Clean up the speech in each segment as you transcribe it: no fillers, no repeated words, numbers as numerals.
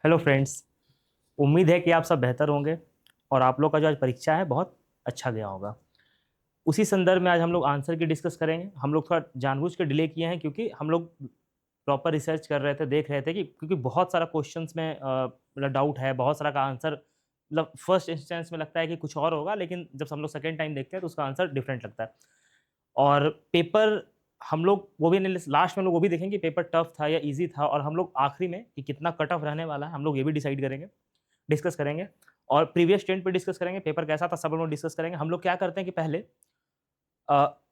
Hello friends. उम्मीद है कि आप सब बेहतर होंगे और आप लोग का जो आज परीक्षा है बहुत अच्छा गया होगा। उसी संदर्भ में आज हम लोग आंसर की डिस्कस करेंगे। हम लोग थोड़ा जानबूझ के डिले किए हैं क्योंकि हम लोग प्रॉपर रिसर्च कर रहे थे, देख रहे थे कि क्योंकि बहुत सारा क्वेश्चंस में मतलब डाउट है, बहुत सारा का आंसर मतलब फर्स्ट इंस्टेंस में लगता है कि कुछ और होगा, लेकिन जब हम लोग सेकेंड टाइम देखते हैं तो उसका आंसर डिफरेंट लगता है। और पेपर हम लोग वो भी लास्ट में लोग वो भी देखेंगे कि पेपर टफ था या इजी था, और हम लोग आखिरी में कि कितना कट ऑफ रहने वाला है हम लोग ये भी डिसाइड करेंगे, डिस्कस करेंगे। और प्रीवियस ट्रेंड पे डिस्कस करेंगे, पेपर कैसा था सब लोग डिस्कस करेंगे। हम लोग क्या करते हैं कि पहले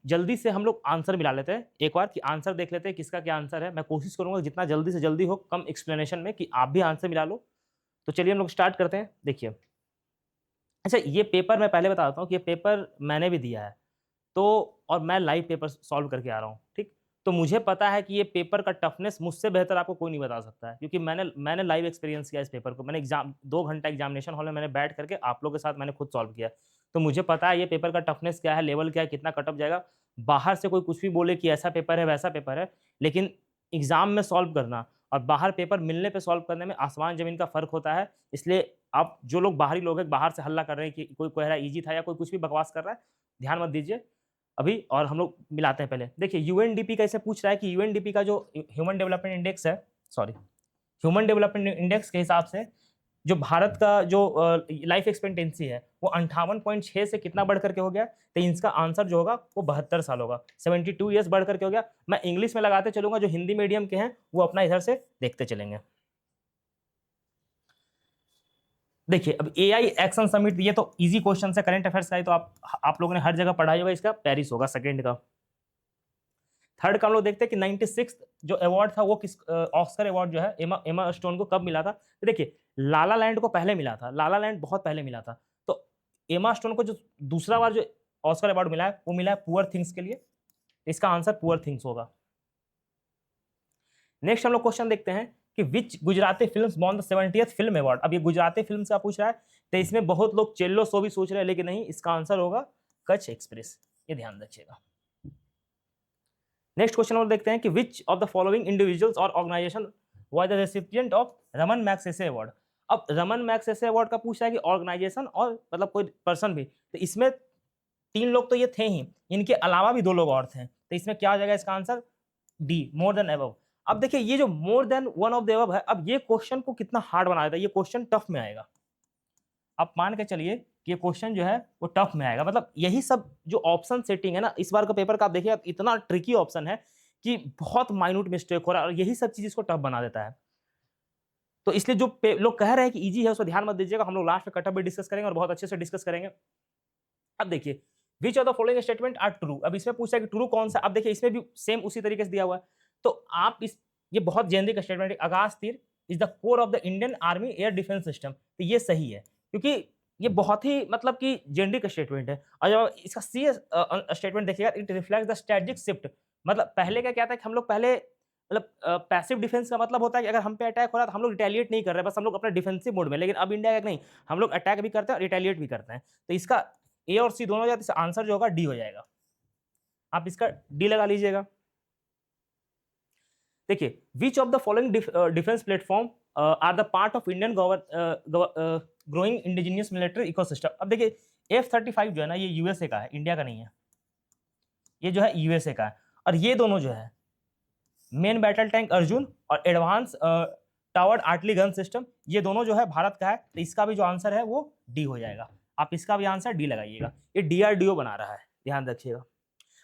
जल्दी से हम लोग आंसर मिला लेते हैं एक बार, कि आंसर देख लेते हैं किसका क्या आंसर है। मैं कोशिश करूंगा जितना जल्दी से जल्दी हो, कम एक्सप्लेनेशन में, कि आप भी आंसर मिला लो। तो चलिए हम लोग स्टार्ट करते हैं। देखिए, अच्छा ये पेपर मैं पहले बता देता हूँ कि ये पेपर मैंने भी दिया है, तो और मैं लाइव पेपर सॉल्व करके आ रहा हूँ, ठीक। तो मुझे पता है कि ये पेपर का टफनेस मुझसे बेहतर आपको कोई नहीं बता सकता है, क्योंकि मैंने लाइव एक्सपीरियंस किया इस पेपर को। मैंने एग्जाम 2 घंटा एग्जामिनेशन हॉल में मैंने बैठ करके आप लोगों के साथ मैंने खुद सॉल्व किया। तो मुझे पता है ये पेपर का टफनेस क्या है, लेवल क्या है, कितना कट ऑफ जाएगा। बाहर से कोई कुछ भी बोले कि ऐसा पेपर है वैसा पेपर है, लेकिन एग्जाम में सॉल्व करना और बाहर पेपर मिलने पे सॉल्व करने में आसमान जमीन का फर्क होता है। इसलिए आप जो लोग बाहरी लोग हैं, बाहर से हल्ला कर रहे हैं कि कोई कह रहा है इजी था या कोई कुछ भी बकवास कर रहा है, ध्यान मत दीजिए अभी। और हम लोग मिलाते हैं। पहले देखिए, यूएनडीपी का ऐसे पूछ रहा है कि यूएनडीपी का जो ह्यूमन डेवलपमेंट इंडेक्स है, सॉरी, ह्यूमन डेवलपमेंट इंडेक्स के हिसाब से जो भारत का जो लाइफ एक्सपेक्टेंसी है वो 58.6 से कितना बढ़ करके हो गया। तो इसका आंसर जो होगा वो 72 साल होगा, 72 ईयर्स बढ़ करके हो गया। मैं इंग्लिश में लगाते चलूंगा, जो हिंदी मीडियम के हैं वो अपना इधर से देखते चलेंगे। देखिए, अब एआई एक्शन समिट, ये तो इजी क्वेश्चन है, करंट अफेयर्स का है, तो आप लोगों ने हर जगह पढ़ा ही होगा। इसका पेरिस होगा सेकंड का। थर्ड का हम लोग देखते हैं कि 96 जो अवार्ड था वो किस, ऑस्कर अवार्ड जो है एमा एमा स्टोन को कब मिला था। तो देखिए, लाला लैंड को पहले मिला था, लाला लैंड बहुत पहले मिला था। तो एमा स्टोन को जो दूसरा बार जो ऑस्कर अवार्ड मिला है वो मिला है पुअर थिंग्स के लिए। इसका आंसर पुअर थिंग्स होगा। नेक्स्ट हम लोग क्वेश्चन देखते हैं कि which Gujarati films won the 70th film award. अब ये गुजराती फिल्म का पूछ रहा है, तो इसमें बहुत लोग चेल्लो सो भी सोच रहे हैं, लेकिन नहीं, इसका आंसर होगा कच्छ एक्सप्रेस। ये ध्यान रखिएगा। नेक्स्ट क्वेश्चन और देखते हैं कि which of the following individuals और organisation was the recipient of Ramon Magsaysay award. अब रमन मैग्सेसे अवार्ड का पूछा है कि ऑर्गेनाइजेशन और मतलब कोई पर्सन भी, तो इसमें 3 लोग तो ये थे ही, इनके अलावा भी 2 लोग और थे। तो इसमें क्या हो जाएगा इसका answer, D, more than above. अब देखिए, ये जो more than one of the above है, अब ये क्वेश्चन को कितना हार्ड बना देता है, ये क्वेश्चन टफ में आएगा। आप मान के चलिए कि ये क्वेश्चन जो है वो टफ में आएगा। मतलब यही सब जो ऑप्शन सेटिंग है ना, इस बार का पेपर का आप देखिए, इतना ट्रिकी ऑप्शन है कि बहुत माइन्यूट मिस्टेक हो रहा है, और यही सब चीज इसको टफ बना देता है। तो इसलिए जो लोग कह रहे हैं कि इजी है, उसको ध्यान मत दीजिएगा। हम लोग लास्ट में कटअप भी डिस्कस करेंगे और बहुत अच्छे से डिस्कस करेंगे। अब देखिए, which of the following statement are true. अब इसमें पूछा है कि ट्रू कौन सा। अब देखिए, इसमें भी सेम उसी तरीके से दिया हुआ है। तो आप इस, ये बहुत जेनरिक स्टेटमेंट है, आकाश तीर is the core of the Indian army air defence system. तो ये सही है, क्योंकि ये बहुत ही मतलब कि जेनरिक स्टेटमेंट है। और जब इसका सी स्टेटमेंट देखिएगा, it reflect the strategic shift. मतलब पहले का क्या था कि हम लोग पहले मतलब पैसिव डिफेंस का मतलब होता है कि अगर हम पे अटैक हो रहा है तो हम लोग रिटेलिएट नहीं कर रहे, बस हम लोग अपने डिफेंसिव मोड में। लेकिन अब इंडिया का नहीं, हम लोग अटैक भी करते हैं और रिटेलिएट भी करते हैं। तो इसका ए और सी दोनों हो जाते, आंसर जो होगा डी हो जाएगा। आप इसका डी लगा लीजिएगा। देखिए, which of the following defence platform are the part of Indian growing indigenous military ecosystem. अब देखिए, F-35 जो है ना, ये यूएसए का है, इंडिया का नहीं है। ये जो है यूएसए का है। और ये दोनों जो है मेन बैटल टैंक अर्जुन और advance toward artillery gun system, ये दोनों जो है भारत का है। तो इसका भी जो आंसर है वो डी हो जाएगा। आप इसका भी आंसर डी लगाइएगा। ये डीआरडीओ बना रहा है, ध्यान रखिएगा।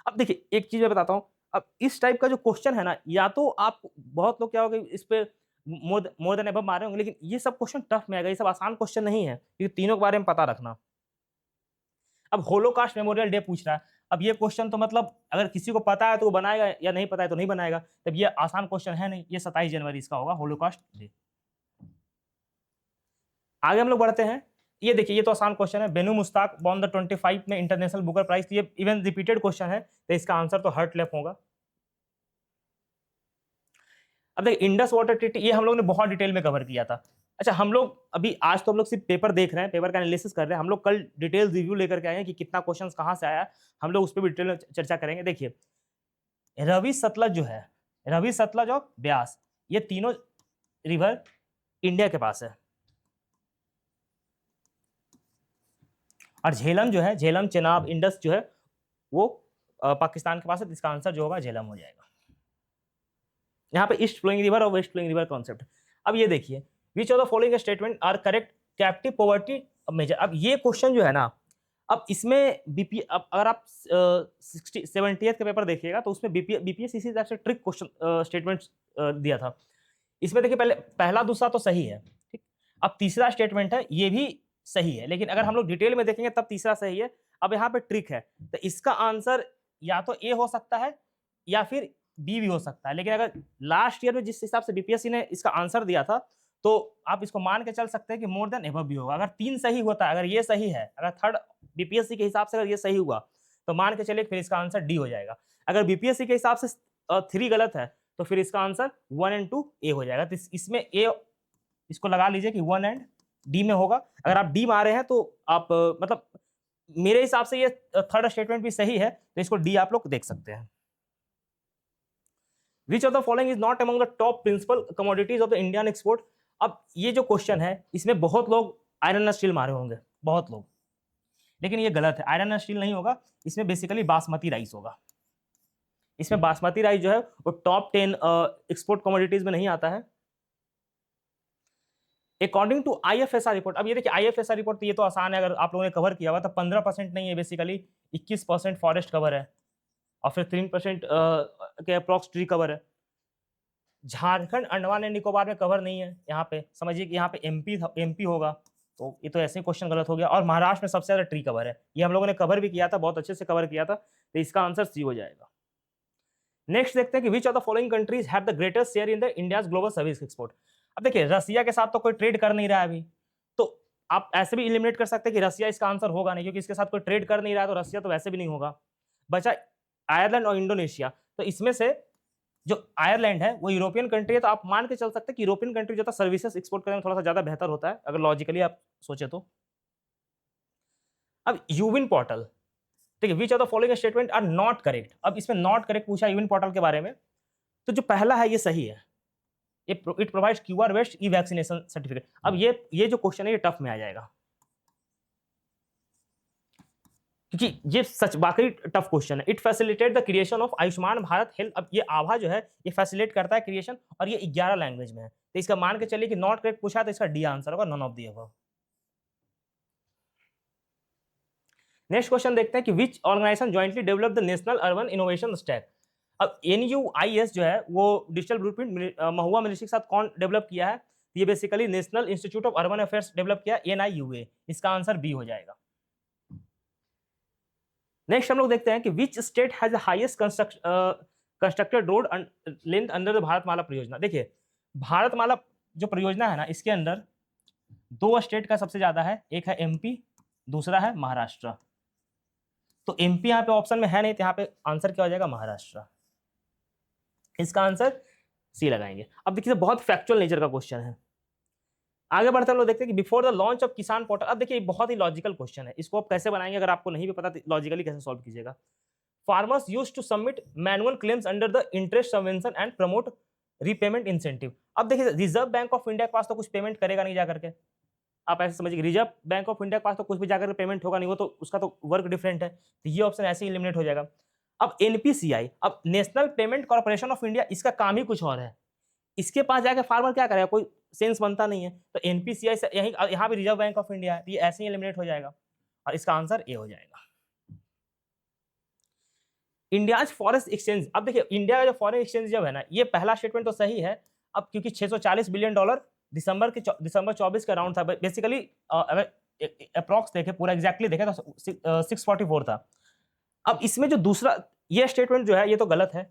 अब देखिए, एक चीज मैं बताता हूं। अब इस टाइप का जो क्वेश्चन है ना, या तो आप, बहुत लोग क्या होगा इस पे मोर देन अबव मारे होंगे, लेकिन ये सब क्वेश्चन टफ में आएगा, ये सब आसान क्वेश्चन नहीं है, क्योंकि तीनों के बारे में पता रखना। अब होलोकास्ट मेमोरियल डे पूछ रहा है। अब ये क्वेश्चन तो मतलब अगर किसी को पता है तो वो बनाएगा, या नहीं पता है तो नहीं बनाएगा। तब ये आसान क्वेश्चन है नहीं। ये 27 जनवरी इसका होगा, होलोकास्ट डे। आगे हम लोग बढ़ते हैं। ये देखिए, ये तो आसान क्वेश्चन है। बेनू मुश्ताक वॉन द 25 में इंटरनेशनल बुकर प्राइज। ये इवन रिपीटेड क्वेश्चन है, तो इसका आंसर तो हर्ट लेप होगा। अब देखिए, इंडस वाटर ट्रीटी, ये हम लोग ने बहुत डिटेल में कवर किया था। अच्छा, हम लोग अभी आज तो हम लोग सिर्फ पेपर देख रहे हैं, पेपर का एनालिसिस कर रहे हैं। हम लोग कल डिटेल रिव्यू लेकर के आए हैं कि कितना क्वेश्चन कहां से आया। हम लोग उस पर भी डिटेल में चर्चा करेंगे। देखिए, रवि सतलज जो है, रवि सतलज और ब्यास, ये तीनों रिवर इंडिया के पास है, और झेलम जो है, झेलम चेनाब इंडस जो है वो पाकिस्तान के पास है। तो इसका आंसर जो होगा झेलम हो जाएगा। यहाँ पे ईस्ट फ्लोइंग रिवर और वेस्ट फ्लोइंग रिवर कॉन्सेप्ट। अब ये देखिए, which of the following statement are correct, captive poverty measure. अब ये क्वेश्चन जो है ना, अब इसमें बीपी, अब अगर आप 70th का पेपर देखिएगा तो उसमें बीपीएस इसी तरह से ट्रिक क्वेश्चन स्टेटमेंट दिया था। इसमें देखिए पहले पहला दूसरा तो सही है, ठीक। अब तीसरा स्टेटमेंट है, ये भी सही है, लेकिन अगर हम लोग डिटेल में देखेंगे तब तीसरा सही है। अब यहाँ पे ट्रिक है, तो इसका आंसर या तो ए हो सकता है या फिर बी भी हो सकता है। लेकिन अगर लास्ट ईयर में जिस हिसाब से बीपीएससी ने इसका आंसर दिया था, तो आप इसको मान के चल सकते हैं कि मोर देन एबव भी होगा। अगर 3 सही होता है, अगर ये सही है, अगर थर्ड बीपीएससी के हिसाब से अगर ये सही हुआ, तो मान के चलिए फिर इसका आंसर डी हो जाएगा। अगर बीपीएससी के हिसाब से 3 गलत है, तो फिर इसका आंसर 1 और 2 ए हो जाएगा। तो इसमें ए, इसको लगा लीजिए कि 1 और डी में होगा। अगर आप डी मारे हैं तो आप मतलब मेरे हिसाब से ये थर्ड स्टेटमेंट भी सही है, तो इसको डी आप लोग देख सकते हैं। Which of the following is not among the top principal commodities of the Indian export? अब ये जो क्वेश्चन है, इसमें बहुत लोग आयरन और स्टील मारे होंगे, बहुत लोग, लेकिन ये गलत है। आयरन और स्टील नहीं होगा, इसमें बेसिकली बासमती राइस होगा। इसमें बासमती राइस जो है वो टॉप 10 एक्सपोर्ट कमोडिटीज में नहीं आता है। अकॉर्डिंग टू आईएफएसआर रिपोर्ट, अब ये देखिए आईएफएसआर रिपोर्ट, तो ये तो आसान है, अगर आप लोगों ने कवर किया हुआ, तो 15% नहीं है, बेसिकली 21% फॉरेस्ट कवर है और फिर 3% के अप्रॉक्स ट्री कवर है। झारखंड, अंडमान एंड निकोबार में कवर नहीं है। यहाँ पे समझिए कि यहाँ पे एमपी होगा, तो ये तो ऐसे ही क्वेश्चन गलत हो गया। और महाराष्ट्र में सबसे ज्यादा ट्री कवर है, ये हम लोगों ने कवर भी किया था, बहुत अच्छे से कवर किया था, तो इसका आंसर सी हो जाएगा। नेक्स्ट देखते हैं कि which of the following countries have the greatest share in the India's global service export. अब देखिए रसिया के साथ तो कोई ट्रेड कर नहीं रहा है अभी, तो आप ऐसे भी एलिमिनेट कर सकते हैं कि रसिया इसका आंसर होगा नहीं, क्योंकि इसके साथ कोई ट्रेड कर नहीं रहा है, तो रसिया तो वैसे भी नहीं होगा। बचा आयरलैंड और इंडोनेशिया, तो इसमें से जो आयरलैंड है वो यूरोपियन कंट्री है, तो आप मान के चल सकते हैं कि यूरोपियन कंट्री जो था सर्विसेज एक्सपोर्ट करने में थोड़ा सा ज्यादा बेहतर होता है, अगर लॉजिकली आप सोचे तो। अब यूविन पोर्टल, ठीक है, which of the following statement are not correct. अब इसमें नॉट करेक्ट पूछा यूविन पोर्टल के बारे में, तो जो पहला है ये सही है, it provides QR based E vaccination certificate. अब ये जो क्वेश्चन है ये टफ में आ जाएगा, क्योंकि ये सच वाकई टफ क्वेश्चन है। It facilitate the creation of Ayushman Bharat health. अब ये आभा जो है ये फैसिलिटेट करता है क्रिएशन, और ये 11 लैंग्वेज में है, तो इसका मान के चलिए कि नॉट करेक्ट पूछा, तो इसका डी आंसर होगा, none of the above. Next question देखते हैं कि which organisation jointly develop the national urban innovation stack. अब NUIS जो है वो डिजिटल ब्लूप्रिंट महुआ मिनिस्ट्री के साथ कौन डेवलप किया है, ये basically national institute of urban affairs develop किया, NIUA। इसका आंसर बी हो जाएगा। नेक्स्ट हम लोग देखते हैं कि which state has the highest constructed road length under the Bharatmala परियोजना। देखिए भारतमाला जो परियोजना है ना, इसके अंदर 2 स्टेट का सबसे ज्यादा है, एक है MP, दूसरा है महाराष्ट्र। तो MP यहाँ पे ऑप्शन में है नहीं, तो यहाँ पे आंसर क्या हो जाएगा, महाराष्ट्र। इसका आंसर सी लगाएंगे। अब देखिए बहुत फैक्चुअल नेचर का क्वेश्चन है, आगे बढ़ते हम लोग देखते हैं कि बिफोर द लॉन्च ऑफ किसान पोर्टल। अब देखिए बहुत ही लॉजिकल क्वेश्चन है, इसको आप कैसे बनाएंगे, अगर आपको नहीं भी पता तो लॉजिकली कैसे सॉल्व कीजिएगा। Farmers used to submit manual claims under the interest subvention and promote repayment incentive. अब देखिए रिजर्व बैंक ऑफ इंडिया के पास तो कुछ पेमेंट करेगा नहीं जा करके, आप ऐसे समझिए रिजर्व बैंक ऑफ इंडिया के पास तो कुछ भी जाकर पेमेंट होगा नहीं, वो तो उसका तो वर्क डिफरेंट है, तो ये ऑप्शन ऐसे ही एलिमिनेट हो जाएगा। अब NPCI, अब national payment corporation of India, इसका काम ही कुछ और है, इसके पास जाकर फार्मर क्या करेगा, कोई सेंस बनता नहीं है। तो NPCI से यहाँ भी रिजर्व बैंक ऑफ इंडिया है, तो ये ऐसे ही एलिमिनेट हो जाएगा, और इसका आंसर ए हो जाएगा। India's forest exchange. अब देखिए इंडिया का जो फॉरेन एक्सचेंज जब है ना, ये पहला स्टेटमेंट तो सही है। अब क्योंकि $640 बिलियन दिसंबर 24 का अराउंड था, बेसिकली अगर अप्रॉक्स देखे, पूरा एग्जैक्टली देखे तो 644 था। अब इसमें जो दूसरा ये स्टेटमेंट जो है ये तो गलत है,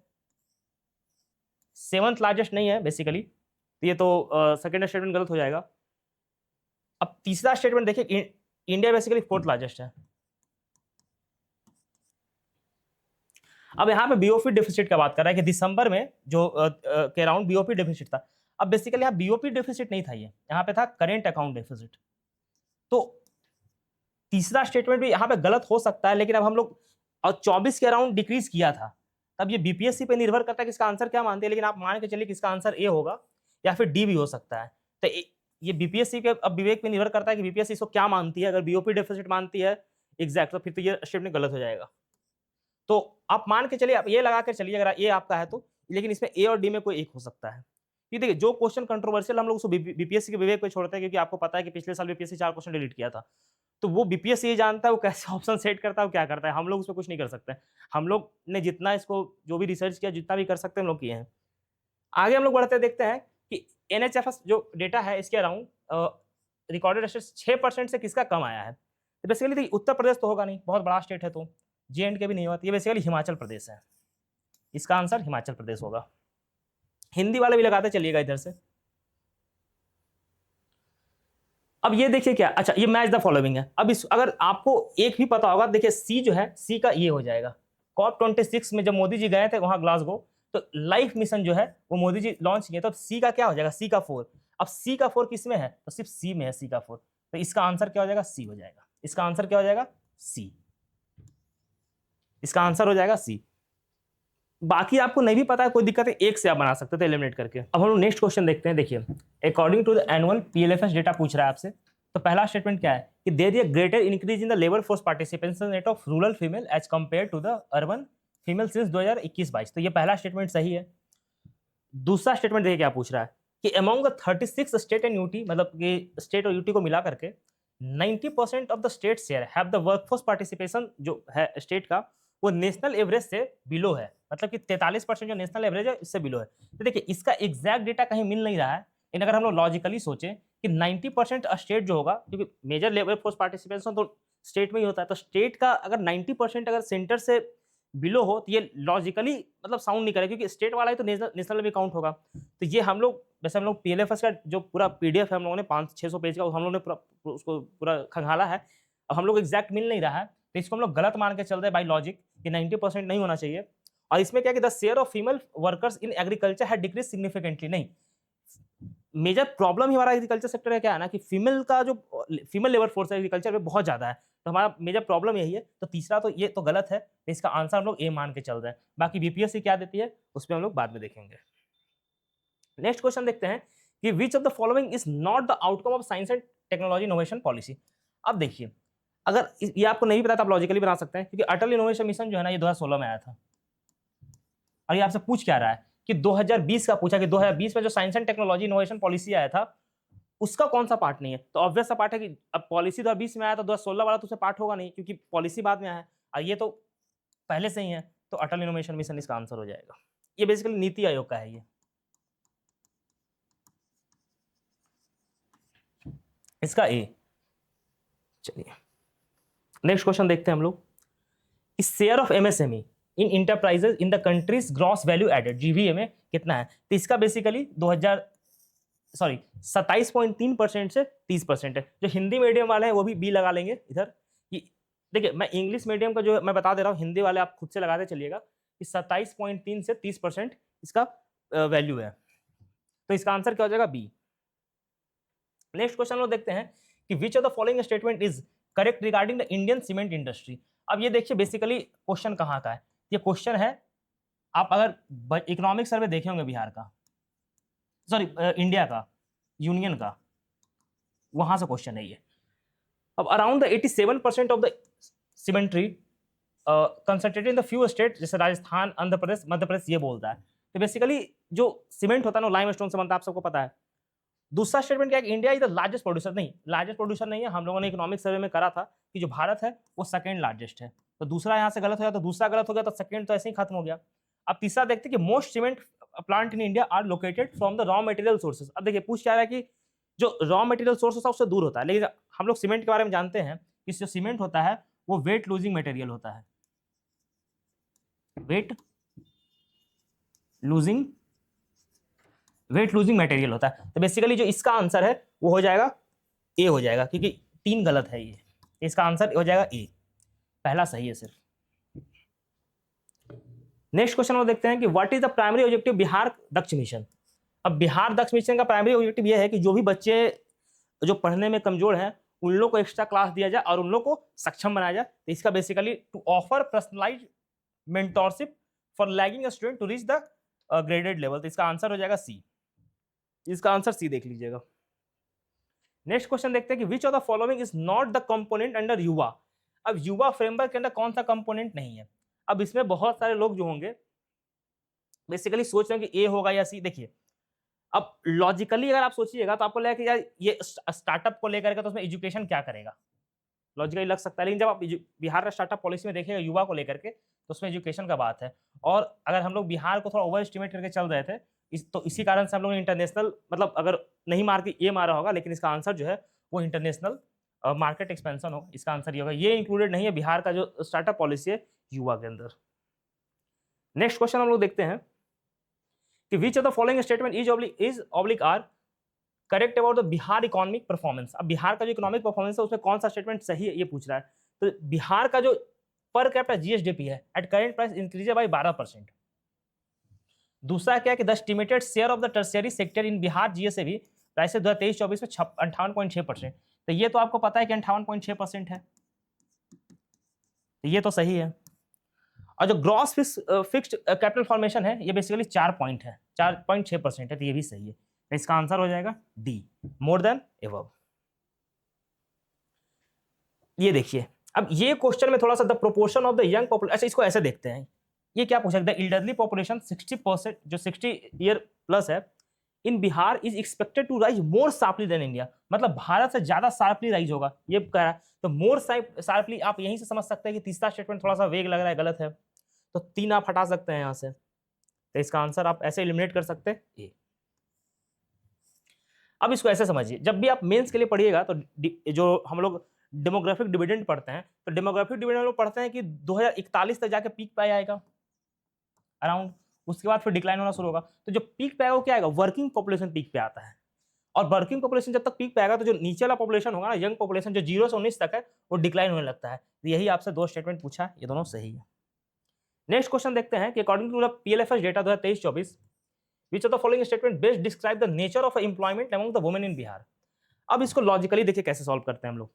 7th लार्जेस्ट नहीं है बेसिकली, तो ये तो सेकंड स्टेटमेंट गलत हो जाएगा। अब तीसरा स्टेटमेंट देखिए, इंडिया बेसिकली 4th लार्जेस्ट है। अब यहाँ पे बीओपी डेफिसिट का बात कर रहा है कि दिसंबर में जो के अराउंड बीओपी डेफिसिट था। अब बेसिकली यहाँ बीओपी डेफिसिट नहीं था, ये यहाँ पे था करेंट अकाउंट डेफिसिट। तो तीसरा स्टेटमेंट भी यहाँ पे गलत हो सकता है, लेकिन अब हम लोग 24 के अराउंड डिक्रीज किया था, तब ये बीपीएससी पे निर्भर करता है कि इसका आंसर क्या मानते हैं, लेकिन आप मान के चलिए कि इसका आंसर ए होगा या फिर डी भी हो सकता है। तो ये बीपीएससी के अब विवेक पे निर्भर करता है कि बीपीएससी इसको क्या मानती है। अगर बीओपी डेफिसिट मानती है एग्जैक्ट, तो फिर तो ये स्टेटमेंट गलत हो जाएगा। तो आप मान के चलिए, आप ये लगा के चलिए अगर ये आपका है तो, लेकिन इसमें ए और डी में कोई एक हो सकता है। ये देखिए जो क्वेश्चन कंट्रोवर्शियल हम लोग उसको बीपीएससी के विवेक पे छोड़ते हैं, क्योंकि आपको पता है कि पिछले साल बीपीएससी 4 क्वेश्चन डिलीट किया था। तो वो बीपीएससी ये जानता है वो कैसे ऑप्शन सेट करता है, वो क्या करता है, हम लोग उसमें कुछ नहीं कर सकते। हम लोग ने जितना इसको जो भी रिसर्च किया, जितना भी कर सकते हैं हम लोग किए हैं। आगे हम लोग बढ़ते देखते हैं कि एनएचएफएस जो डेटा है इसके अराउंड रिकॉर्डेड एसेट्स 6% से किसका कम आया है। तो बेसिकली देखिए उत्तर प्रदेश तो होगा नहीं, बहुत बड़ा स्टेट है, तो जे&के भी नहीं होता, ये बेसिकली हिमाचल प्रदेश है। इसका आंसर हिमाचल प्रदेश होगा। हिंदी वाले भी लगाते चलिएगा इधर से। अब ये देखिए क्या, अच्छा ये मैच द फॉलोइंग है। अब इस अगर आपको एक भी पता होगा, देखिए सी जो है, सी का ये हो जाएगा। COP26 में जब मोदी जी गए थे वहां ग्लासगो, तो लाइफ मिशन जो है वो मोदी जी लॉन्च किए, तो सी का क्या हो जाएगा, सी का 4। अब सी का 4 किस में है, तो सिर्फ सी में है सी का 4, तो इसका आंसर क्या हो जाएगा, सी हो जाएगा। इसका आंसर क्या हो जाएगा, सी। इसका आंसर हो जाएगा सी। बाकी आपको नहीं भी पता है कोई दिक्कत है, एक से आप बना सकते थे एलिमिनेट करके। अब हम लोग नेक्स्ट क्वेश्चन देखते हैं। देखिए according to the annual PLFS data पूछ रहा है आपसे, तो पहला स्टेटमेंट क्या है कि there is a greater increase in the labour force participation rate of rural female as compare to the urban female since 2021-22। तो ये पहला स्टेटमेंट सही है। दूसरा स्टेटमेंट देखिए क्या पूछ रहा है कि among the 36 state and UT, मतलब कि स्टेट और यूटी को मिला करके 90% of the state share have the workforce participation जो है स्टेट का, वो नेशनल एवरेज से बिलो है। मतलब कि 43% जो नेशनल एवरेज है इससे बिलो है। तो देखिए इसका एग्जैक्ट डेटा कहीं मिल नहीं रहा है, लेकिन अगर हम लोग लॉजिकली सोचें कि 90% स्टेट जो होगा, क्योंकि मेजर लेबर फोर्स पार्टिसिपेशन तो स्टेट में ही होता है, तो स्टेट का अगर 90% अगर सेंटर से बिलो हो, तो ये लॉजिकली मतलब साउंड नहीं करेगा, क्योंकि स्टेट वाला ही तो नेशनल में काउंट होगा। तो ये हम लोग वैसे हम लोग पीएलएफएस का जो पूरा पीडीएफ है हम लोगों ने 500-600 पेज का, हम लोगों ने पूरा उसको पूरा खंगाला है। अब हम लोग एग्जैक्ट मिल नहीं रहा है, तो इसको हम लोग गलत मान के चल रहे हैं बाई लॉजिक कि 90% नहीं होना चाहिए। और इसमें क्या कि the share of female workers in agriculture had decrease significantly. नहीं, मेजर प्रॉब्लम ही हमारा एग्रीकल्चर सेक्टर का क्या है ना कि फीमेल का जो फीमेल लेबर फोर्स है एग्रीकल्चर में बहुत ज्यादा है, तो हमारा मेजर प्रॉब्लम यही है। तो तीसरा तो ये तो गलत है, तो इसका आंसर हम लोग ए मान के चल रहे हैं। बाकी बीपीएससी क्या देती है उस पर हम लोग बाद में देखेंगे। नेक्स्ट क्वेश्चन देखते हैं कि which of the following is not the outcome of science and technology innovation policy. अब देखिए अगर ये आपको नहीं पता तो आप लॉजिकली बना सकते हैं, क्योंकि अटल इनोवेशन मिशन जो है ना ये 2016 में आया था। और ये आपसे पूछ क्या रहा है कि 2020 का पूछा कि 2020 में जो science and technology innovation policy आया था उसका कौन सा पार्ट नहीं है। तो ऑब्वियस सा पार्ट है कि अब पॉलिसी 2020 में आया तो 2016 वाला तो उससे पार्ट होगा नहीं, क्योंकि पॉलिसी बाद में आया है और ये तो पहले से ही है। तो अटल इनोवेशन मिशन इसका आंसर हो जाएगा। ये बेसिकली नीति आयोग का है ये। इसका ए। चलिए नेक्स्ट क्वेश्चन देखते हैं हम लोग। Share of MSME in enterprises in the countries gross value added GVA में कितना है। तो इसका बेसिकली 27.3% से 30% है। जो हिंदी मीडियम वाले हैं वो भी बी लगा लेंगे इधर। कि देखिए मैं इंग्लिश मीडियम का जो मैं बता दे रहा हूँ, हिंदी वाले आप खुद से लगाते चलिएगा कि 27.3 से 30% इसका वैल्यू है। तो इसका आंसर क्या हो जाएगा, बी। नेक्स्ट क्वेश्चन लोग देखते हैं कि which of the following statement is correct regarding the Indian cement industry. अब ये देखिए बेसिकली क्वेश्चन कहाँ का है। ये क्वेश्चन है, आप अगर इकोनॉमिक सर्वे देखे होंगे बिहार का, सॉरी इंडिया का, यूनियन का, वहां से क्वेश्चन है ये। अब around the 87% of the symmetry concentrated in the few state, जैसे राजस्थान, आंध्र प्रदेश, मध्य प्रदेश, ये बोलता है। तो बेसिकली जो सीमेंट होता है ना लाइम स्टोन से बनता है, आप सबको पता है। दूसरा स्टेटमेंट क्या है, India is the largest producer. नहीं, लार्जेस्ट प्रोड्यूसर नहीं है, हम लोगों ने इकोनॉमिक सर्वे में करा था कि जो भारत है वो सेकंड लार्जेस्ट है। तो दूसरा यहाँ से गलत हो गया, तो दूसरा गलत हो गया, तो सेकंड तो ऐसे ही खत्म हो गया। अब तीसरा देखते हैं कि most cement plant in India are located from the raw material sources. अब देखिए पूछ क्या रहा है कि जो रॉ मटेरियल सोर्स होता है उससे दूर होता है, लेकिन हम लोग सीमेंट के बारे में जानते हैं कि जो सीमेंट होता है वो वेट लूजिंग मटेरियल होता है। वेट लूजिंग मटेरियल होता है। तो बेसिकली जो इसका आंसर है वो हो जाएगा ए हो जाएगा, क्योंकि 3 गलत है ये। इसका आंसर हो जाएगा ए, पहला सही है सिर्फ। नेक्स्ट क्वेश्चन हम देखते हैं कि what is the primary objective Bihar Daksh mission. अब बिहार दक्ष मिशन का प्राइमरी ऑब्जेक्टिव ये है कि जो भी बच्चे जो पढ़ने में कमजोर हैं उन लोग को एक्स्ट्रा क्लास दिया जाए और उन लोग को सक्षम बनाया जाए। तो इसका basically to offer personalised mentorship for lagging student to reach the graded level. तो इसका आंसर हो जाएगा सी। इसका आंसर सी देख लीजिएगा। नेक्स्ट क्वेश्चन देखते हैं कि which of the following is not the component under युवा। अब युवा फ्रेमवर्क के अंदर कौन सा कंपोनेंट नहीं है। अब इसमें बहुत सारे लोग जो होंगे बेसिकली सोच रहे हैं कि ए होगा या सी। देखिए अब लॉजिकली अगर आप सोचिएगा तो आपको लगेगा कि यार ये स्टार्टअप को लेकर के तो उसमें एजुकेशन क्या करेगा, लॉजिकली लग सकता है। लेकिन जब आप बिहार का स्टार्टअप पॉलिसी में देखिएगा युवा को लेकर के तो उसमें एजुकेशन का बात है। और अगर हम लोग बिहार को थोड़ा ओवर एस्टिमेट करके चल रहे थे तो इसी कारण से हम लोग ने इंटरनेशनल मतलब अगर नहीं मार के ये मारा होगा, लेकिन इसका आंसर जो है वो इंटरनेशनल मार्केट एक्सपेंशन हो, इसका आंसर ये होगा। ये इंक्लूडेड नहीं है बिहार का जो स्टार्टअप पॉलिसी है युवा के अंदर। नेक्स्ट क्वेश्चन हम लोग देखते हैं कि which of the following statement is oblique are correct about the Bihar economic performance. अब बिहार का जो इकोनॉमिक परफॉर्मेंस है उसमें कौन सा स्टेटमेंट सही है ये पूछ रहा है। तो बिहार का जो पर कैपिटा जीएसडीपी है at current price increase by 12%। दूसरा क्या है कि the estimated share of the tertiary sector in Bihar GSAB price 2023-24 में 58.6%। तो ये तो आपको पता है कि 58.6% है, तो ये तो सही है। और जो ग्रॉस फिक्स्ड कैपिटल फॉर्मेशन है ये बेसिकली 4 पॉइंट है, 4.6% है, तो ये भी सही है। तो इसका आंसर हो जाएगा डी, मोर देन एबव। ये देखिए अब ये क्वेश्चन में थोड़ा सा the proportion of the young population, अच्छा इसको ऐसे देखते हैं, ये क्या पूछा, द एल्डरली पॉपुलेशन 60% जो 60 ईयर प्लस है in Bihar is expected to rise more sharply than India. मतलब भारत से ज्यादा शार्पली राइज होगा ये कह रहा है। तो मोर शार्पली आप यहीं से समझ सकते हैं कि तीसरा स्टेटमेंट थोड़ा सा वेग लग रहा है, गलत है, तो 3 आप हटा सकते हैं यहां से। तो इसका आंसर आप ऐसे एलिमिनेट कर सकते हैं ए। अब इसको ऐसे समझिए, जब भी आप मेंस के लिए पढ़िएगा तो जो हम लोग डेमोग्राफिक डिविडेंड पढ़ते हैं तो डेमोग्राफिक डिविडेंड हम लोग पढ़ते हैं कि 2041 तक जाके पीक पे आएगा अराउंड, उसके बाद फिर डिक्लाइन होना शुरू होगा। तो जो पीक पे आएगा वो क्या आएगा, वर्किंग पॉपुलेशन पीक पे आता है। और वर्किंग पॉपुलेशन जब तक पीक पे आएगा तो जो नीचे वाला पॉपुलेशन होगा ना, यंग पॉपुलेशन जो 0 से 19 तक है, वो डिक्लाइन होने लगता है। तो यही आपसे 2 स्टेटमेंट पूछा है, ये दोनों सही है। नेक्स्ट क्वेश्चन देखते हैं कि according to the PLFS data 2023-24 which of the following statement best describe the nature of employment among the women in Bihar. अब इसको लॉजिकली देखिए कैसे सॉल्व करते हैं हम लोग।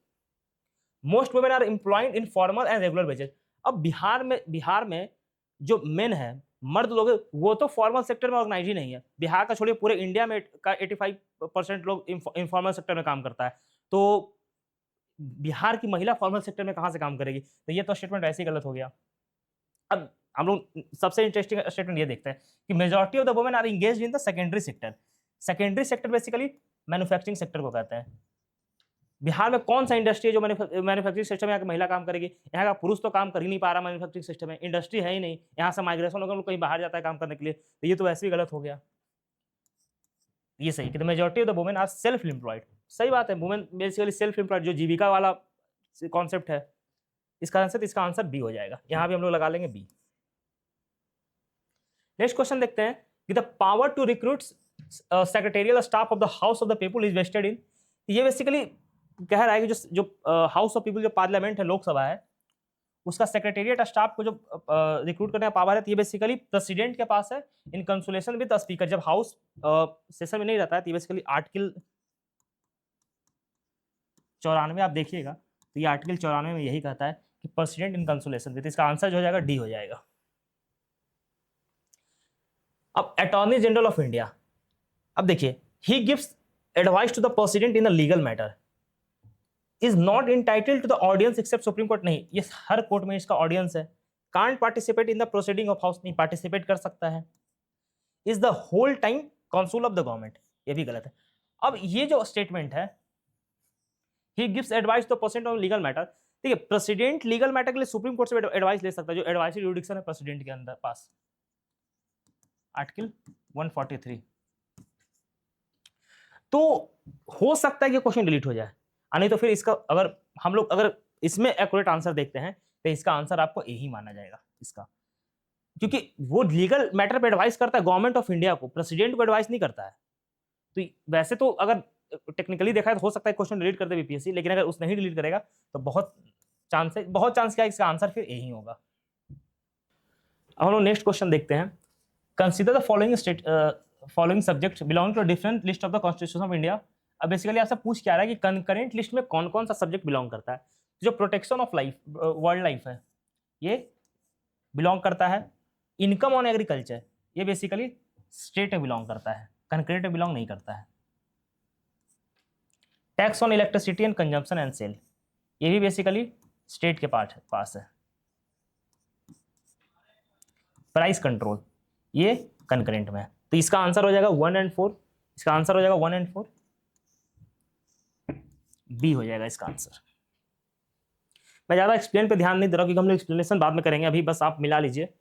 Most women are employed in formal and regular wages. अब बिहार में जो मेन है, मर्द लोग, वो तो फॉर्मल सेक्टर में ऑर्गेनाइज ही नहीं है। बिहार का छोड़िए पूरे इंडिया में का 85% लोग इनफॉर्मल सेक्टर में काम करता है। तो बिहार की महिला फॉर्मल सेक्टर में कहां से काम करेगी, तो ये तो स्टेटमेंट ऐसे ही गलत हो गया। अब हम लोग सबसे इंटरेस्टिंग स्टेटमेंट ये देखते हैं कि majority of the women are engaged in the secondary sector. Secondary sector basically manufacturing sector को कहते हैं। बिहार में कौन सा इंडस्ट्री है जो मैन्युफैक्चरिंग सिस्टम में आकर महिला काम करेगी। यहाँ का पुरुष तो काम कर ही नहीं पा रहा मैन्युफैक्चरिंग सिस्टम में, इंडस्ट्री है ही नहीं, यहाँ से माइग्रेशन होकर कहीं बाहर जाता है काम करने के लिए। तो ये तो वैसे ही गलत हो गया। ये सही कि majority of the women are self employed, सही बात है। वुमेन बेसिकली सेल्फ एम्प्लॉयड जो जीविका वाला कॉन्सेप्ट है, इसका आंसर बी हो जाएगा। यहाँ भी हम लोग लगा लेंगे बी। नेक्स्ट क्वेश्चन देखते हैं कि the power to recruit secretarial staff of the house of the people is vested in. ये बेसिकली कह रहा है कि जो हाउस ऑफ पीपल जो पार्लियामेंट है, लोकसभा है, उसका सेक्रेटेरिएट स्टाफ को जो रिक्रूट करने का पावर है, तो ये बेसिकली प्रेसिडेंट के पास है इन कंसुलेशन विद द स्पीकर। जब हाउस सेशन में नहीं रहता है तो ये बेसिकली आर्टिकल 94 आप देखिएगा, तो ये आर्टिकल 94 में यही कहता है कि प्रेसिडेंट इन कंसुलेशन विद, इसका आंसर जो हो जाएगा डी हो जाएगा। अब अटॉर्नी जनरल ऑफ इंडिया, अब देखिए he gives advice to the president in the legal matter, is not entitled to the audience except supreme court. नहीं, ये हर कोर्ट में इसका ऑडियंस है। Can't participate in the proceeding of house, नहीं participate कर सकता है। Is the whole time council of the government, ये भी गलत है। अब ये जो स्टेटमेंट है he gives advice to president on legal matter, ठीक है, प्रेसिडेंट लीगल मैटर के लिए सुप्रीम कोर्ट से एडवाइस ले सकता है, जो एडवाइसरी जुडिक्शन है प्रेसिडेंट के अंदर पास, आर्टिकल 143। तो हो सकता है कि क्वेश्चन डिलीट हो जाए, नहीं तो फिर इसका अगर हम लोग इसमें एक्यूरेट आंसर देखते हैं तो इसका आंसर आपको ए ही माना जाएगा इसका, क्योंकि वो लीगल मैटर पे एडवाइस करता है गवर्नमेंट ऑफ इंडिया को, प्रेसिडेंट को एडवाइस नहीं करता है। तो वैसे तो अगर टेक्निकली देखा है तो हो सकता है क्वेश्चन डिलीट कर दे बीपीएससी, लेकिन अगर उसने ही डिलीट करेगा तो बहुत चांस क्या है इसका आंसर फिर ए ही होगा। अब हम लोग नेक्स्ट क्वेश्चन देखते हैं। Consider the following subject belong to different list of the constitution of India. अब बेसिकली आपसे पूछ क्या रहा है कि कंकरेंट लिस्ट में कौन कौन सा सब्जेक्ट बिलोंग करता है। जो protection of life, world life है, ये बिलोंग करता है। इनकम ऑन एग्रीकल्चर, ये बेसिकली स्टेट में बिलोंग करता है, कंकरेंट में बिलोंग नहीं करता है। Tax on electricity and consumption and sale, ये भी बेसिकली स्टेट के पास है। प्राइस कंट्रोल ये कंकरेंट में है। तो इसका आंसर हो जाएगा 1 और 4, इसका आंसर हो जाएगा 1 और 4, बी हो जाएगा इसका आंसर। मैं ज़्यादा एक्सप्लेन पे ध्यान नहीं दे रहा क्योंकि हम लोग एक्सप्लेनेशन बाद में करेंगे, अभी बस आप मिला लीजिए।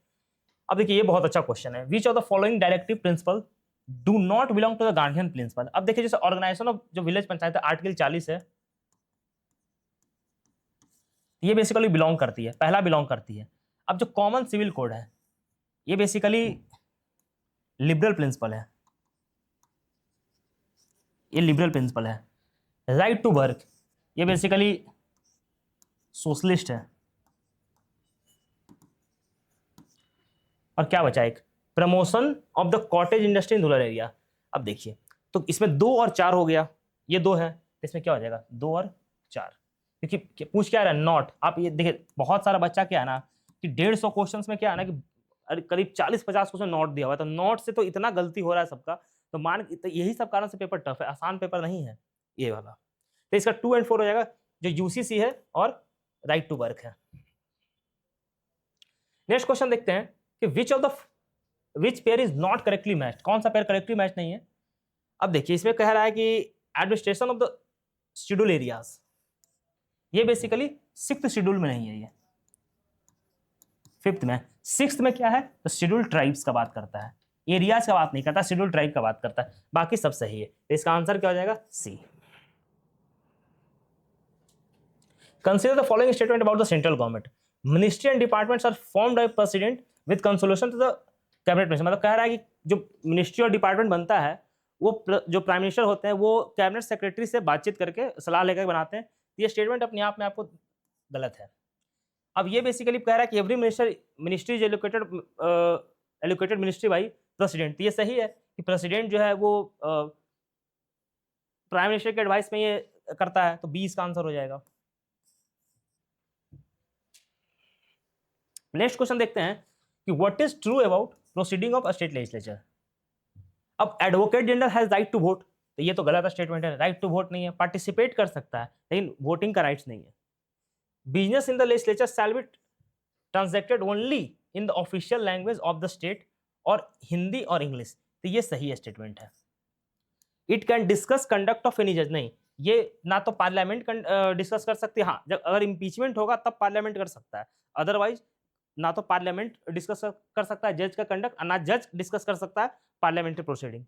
अब देखिए ये बहुत अच्छा क्वेश्चन है, which of the following directive principle do not belong to the guardian principle. अब देखिए जैसे ऑर्गेनाइजेशन ऑफ जो विलेज पंचायत है आर्टिकल 40 है, ये बेसिकली बिलोंग करती है, पहला बिलोंग करती है। अब जो कॉमन सिविल कोड है ये बेसिकली लिबरल प्रिंसिपल है, ये लिबरल प्रिंसिपल है। राइट टू वर्क ये बेसिकली सोशलिस्ट है। और क्या बचा एक, promotion of the cottage industry in rural area. अब देखिए तो इसमें 2 और 4 हो गया, ये 2 है तो इसमें क्या हो जाएगा 2 और 4, क्योंकि पूछ क्या रहा है नॉट। आप ये देखिए बहुत सारा बच्चा क्या है ना कि 150 क्वेश्चंस में क्या है ना कि करीब 40-50 क्वेश्चन नॉट दिया हुआ है, तो नॉट से तो इतना गलती हो रहा है सबका, तो तो यही सब कारण से पेपर टफ है, आसान पेपर नहीं है ये वाला। तो इसका 2 और 4 हो जाएगा, जो यूसीसी है और राइट टू वर्क है। नेक्स्ट क्वेश्चन देखते हैं कि which pair is not correctly matched, कौन सा पेयर करेक्टली मैच नहीं है। अब देखिए इसमें कह रहा है कि administration of the schedule areas, ये बेसिकली 6th शेड्यूल में नहीं है, ये 5th में। 6th में क्या है तो शेड्यूल ट्राइब्स का बात करता है, एरियाज का बात नहीं करता, शेड्यूल ट्राइब का बात करता है, बाकी सब सही है। तो इसका आंसर क्या हो जाएगा C. Consider the following statement about the central government, ministry and departments are formed by president with consolation to the cabinet minister. मतलब कह रहा है कि जो मिनिस्ट्री और डिपार्टमेंट बनता है वो जो प्राइम मिनिस्टर होते हैं वो कैबिनेट सेक्रेटरी से बातचीत करके सलाह लेकर बनाते हैं। ये स्टेटमेंट अपने आप में आपको गलत है। अब ये बेसिकली कह रहा है कि every ministry is allocated ministry by president. ये सही है कि प्रेसिडेंट जो है वो प्राइम मिनिस्टर के एडवाइस में ये करता है, तो बी इसका आंसर हो जाएगा। नेक्स्ट क्वेश्चन देखते हैं कि what is true about proceeding of state legislature. अब advocate general has right to vote, तो ये तो गलत स्टेटमेंट है, राइट टू वोट नहीं है, पार्टिसिपेट कर सकता है लेकिन वोटिंग का राइट्स नहीं है। Business in the legislature shall be transacted only in the official language of the state, और हिंदी और इंग्लिश, तो ये सही स्टेटमेंट है। It can discuss conduct of any जज, नहीं ये ना तो पार्लियामेंट डिस्कस कर सकती है, हाँ जब अगर इम्पीचमेंट होगा तब पार्लियामेंट कर सकता है, अदरवाइज ना तो पार्लियामेंट डिस्कस कर सकता है जज का कंडक्ट, ना जज डिस्कस कर सकता है parliamentary proceeding.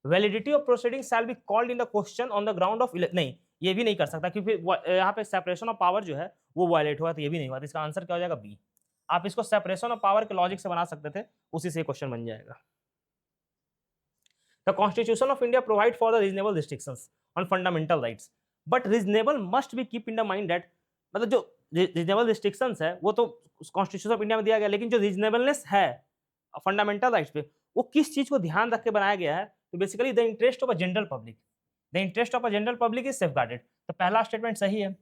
Validity of proceeding shall be called in the question on the ground of, नहीं ये भी नहीं कर सकता क्योंकि यहाँ पे सेपरेशन ऑफ पावर जो है वो वायलेट हुआ, तो ये भी नहीं हुआ, तो इसका आंसर क्या हो जाएगा बी। आप इसको सेपरेशन ऑफ पावर के लॉजिक से बना सकते थे, उसी से क्वेश्चन बन जाएगा। The constitution of India provide for the reasonable restrictions on fundamental rights, but reasonable must be keep in the mind that, मतलब जो रीजनेबल रिस्ट्रिक्शंस है वो तो कॉन्स्टिट्यूशन ऑफ इंडिया में दिया गया, लेकिन जो रीजनेबलनेस है फंडामेंटल राइट्स पे वो किस चीज को ध्यान रख के बनाया गया है, तो basically the interest of a general public, the interest of a general public is safeguarded. तो पहला स्टेटमेंट सही है।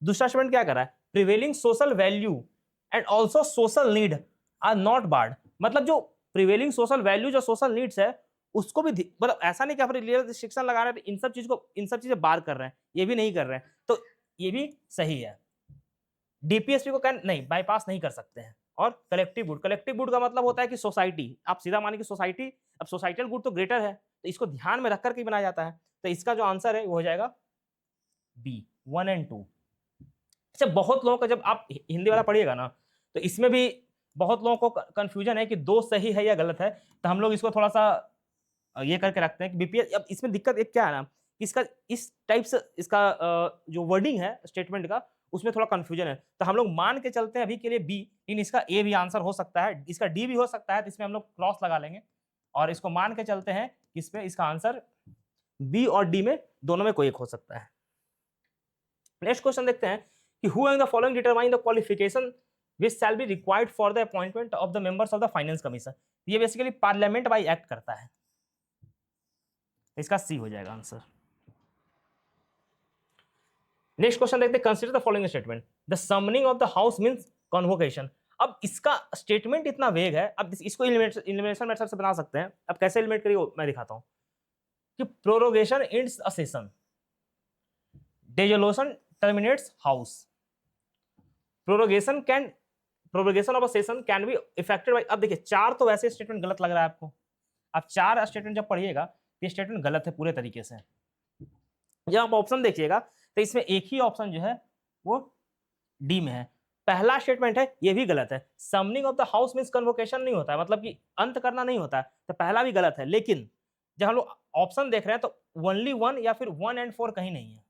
दूसरा स्टेटमेंट क्या कर रहा है, prevailing social value and also social need are not barred, मतलब जो प्रिवेलिंग सोशल वैल्यू जो सोशल नीड्स है उसको भी, मतलब ऐसा नहीं कि आप रिस्ट्रिक्शन लगा रहे हैं इन सब चीजें बार कर रहे हैं, ये भी नहीं कर रहे हैं, तो ये भी सही है। डीपीएसपी को नहीं बाईपास नहीं कर सकते हैं। और कलेक्टिव गुड का मतलब होता है कि सोसाइटी, आप सीधा मानिए कि सोसाइटी, अब सोसाइटल गुड तो ग्रेटर है, तो इसको ध्यान में रख करके बनाया जाता है, तो इसका जो आंसर है वो हो जाएगा बी 1 और 2। अच्छा बहुत लोगों का जब आप हिंदी वाला पढ़िएगा ना तो इसमें भी बहुत लोगों को कंफ्यूजन है कि 2 सही है या गलत है, तो हम लोग इसको थोड़ा सा ये करके रखते हैं कि बीपीएस। अब इसमें दिक्कत एक क्या है ना, इसका इस टाइप से इसका जो वर्डिंग है स्टेटमेंट का उसमें थोड़ा कंफ्यूजन है, तो हम लोग मान के चलते हैं अभी के लिए बी, लेकिन इसका ए भी आंसर हो सकता है, इसका डी भी हो सकता है, तो इसमें हम लोग क्रॉस लगा लेंगे और इसको मान के चलते हैं इसमें इसका आंसर बी और डी में दोनों में कोई एक हो सकता है। नेक्स्ट क्वेश्चन देखते हैं कि who among the following determine the qualification which shall be required for the appointment of the members of the finance commission। ये बेसिकली पार्लियामेंट बाय एक्ट करता है, इसका सी हो जाएगा आंसर। नेक्स्ट क्वेश्चन देखते हैं, consider the following statement, the summoning of the house means convocation. अब इसका स्टेटमेंट इतना वेग है, अब इसको एलिमिनेशन मेथड से बना सकते हैं। अब कैसे एलिमिनेट करिए मैं दिखाता हूं कि prorogation ends a session, Dissolution terminates house. Prorogation of a session can be effected by, अब देखिए चार तो वैसे स्टेटमेंट गलत लग रहा है आपको, अब चार स्टेटमेंट जब पढ़िएगा तो ये स्टेटमेंट गलत है पूरे तरीके से। जब आप ऑप्शन देखिएगा तो इसमें एक ही ऑप्शन जो है वो डी में है। पहला स्टेटमेंट है ये भी गलत है, summoning of the house means convocation नहीं होता है, मतलब कि अंत करना नहीं होता है, तो पहला भी गलत है। लेकिन जब हम लोग ऑप्शन देख रहे हैं तो ओनली वन या फिर 1 and 4 कहीं नहीं है,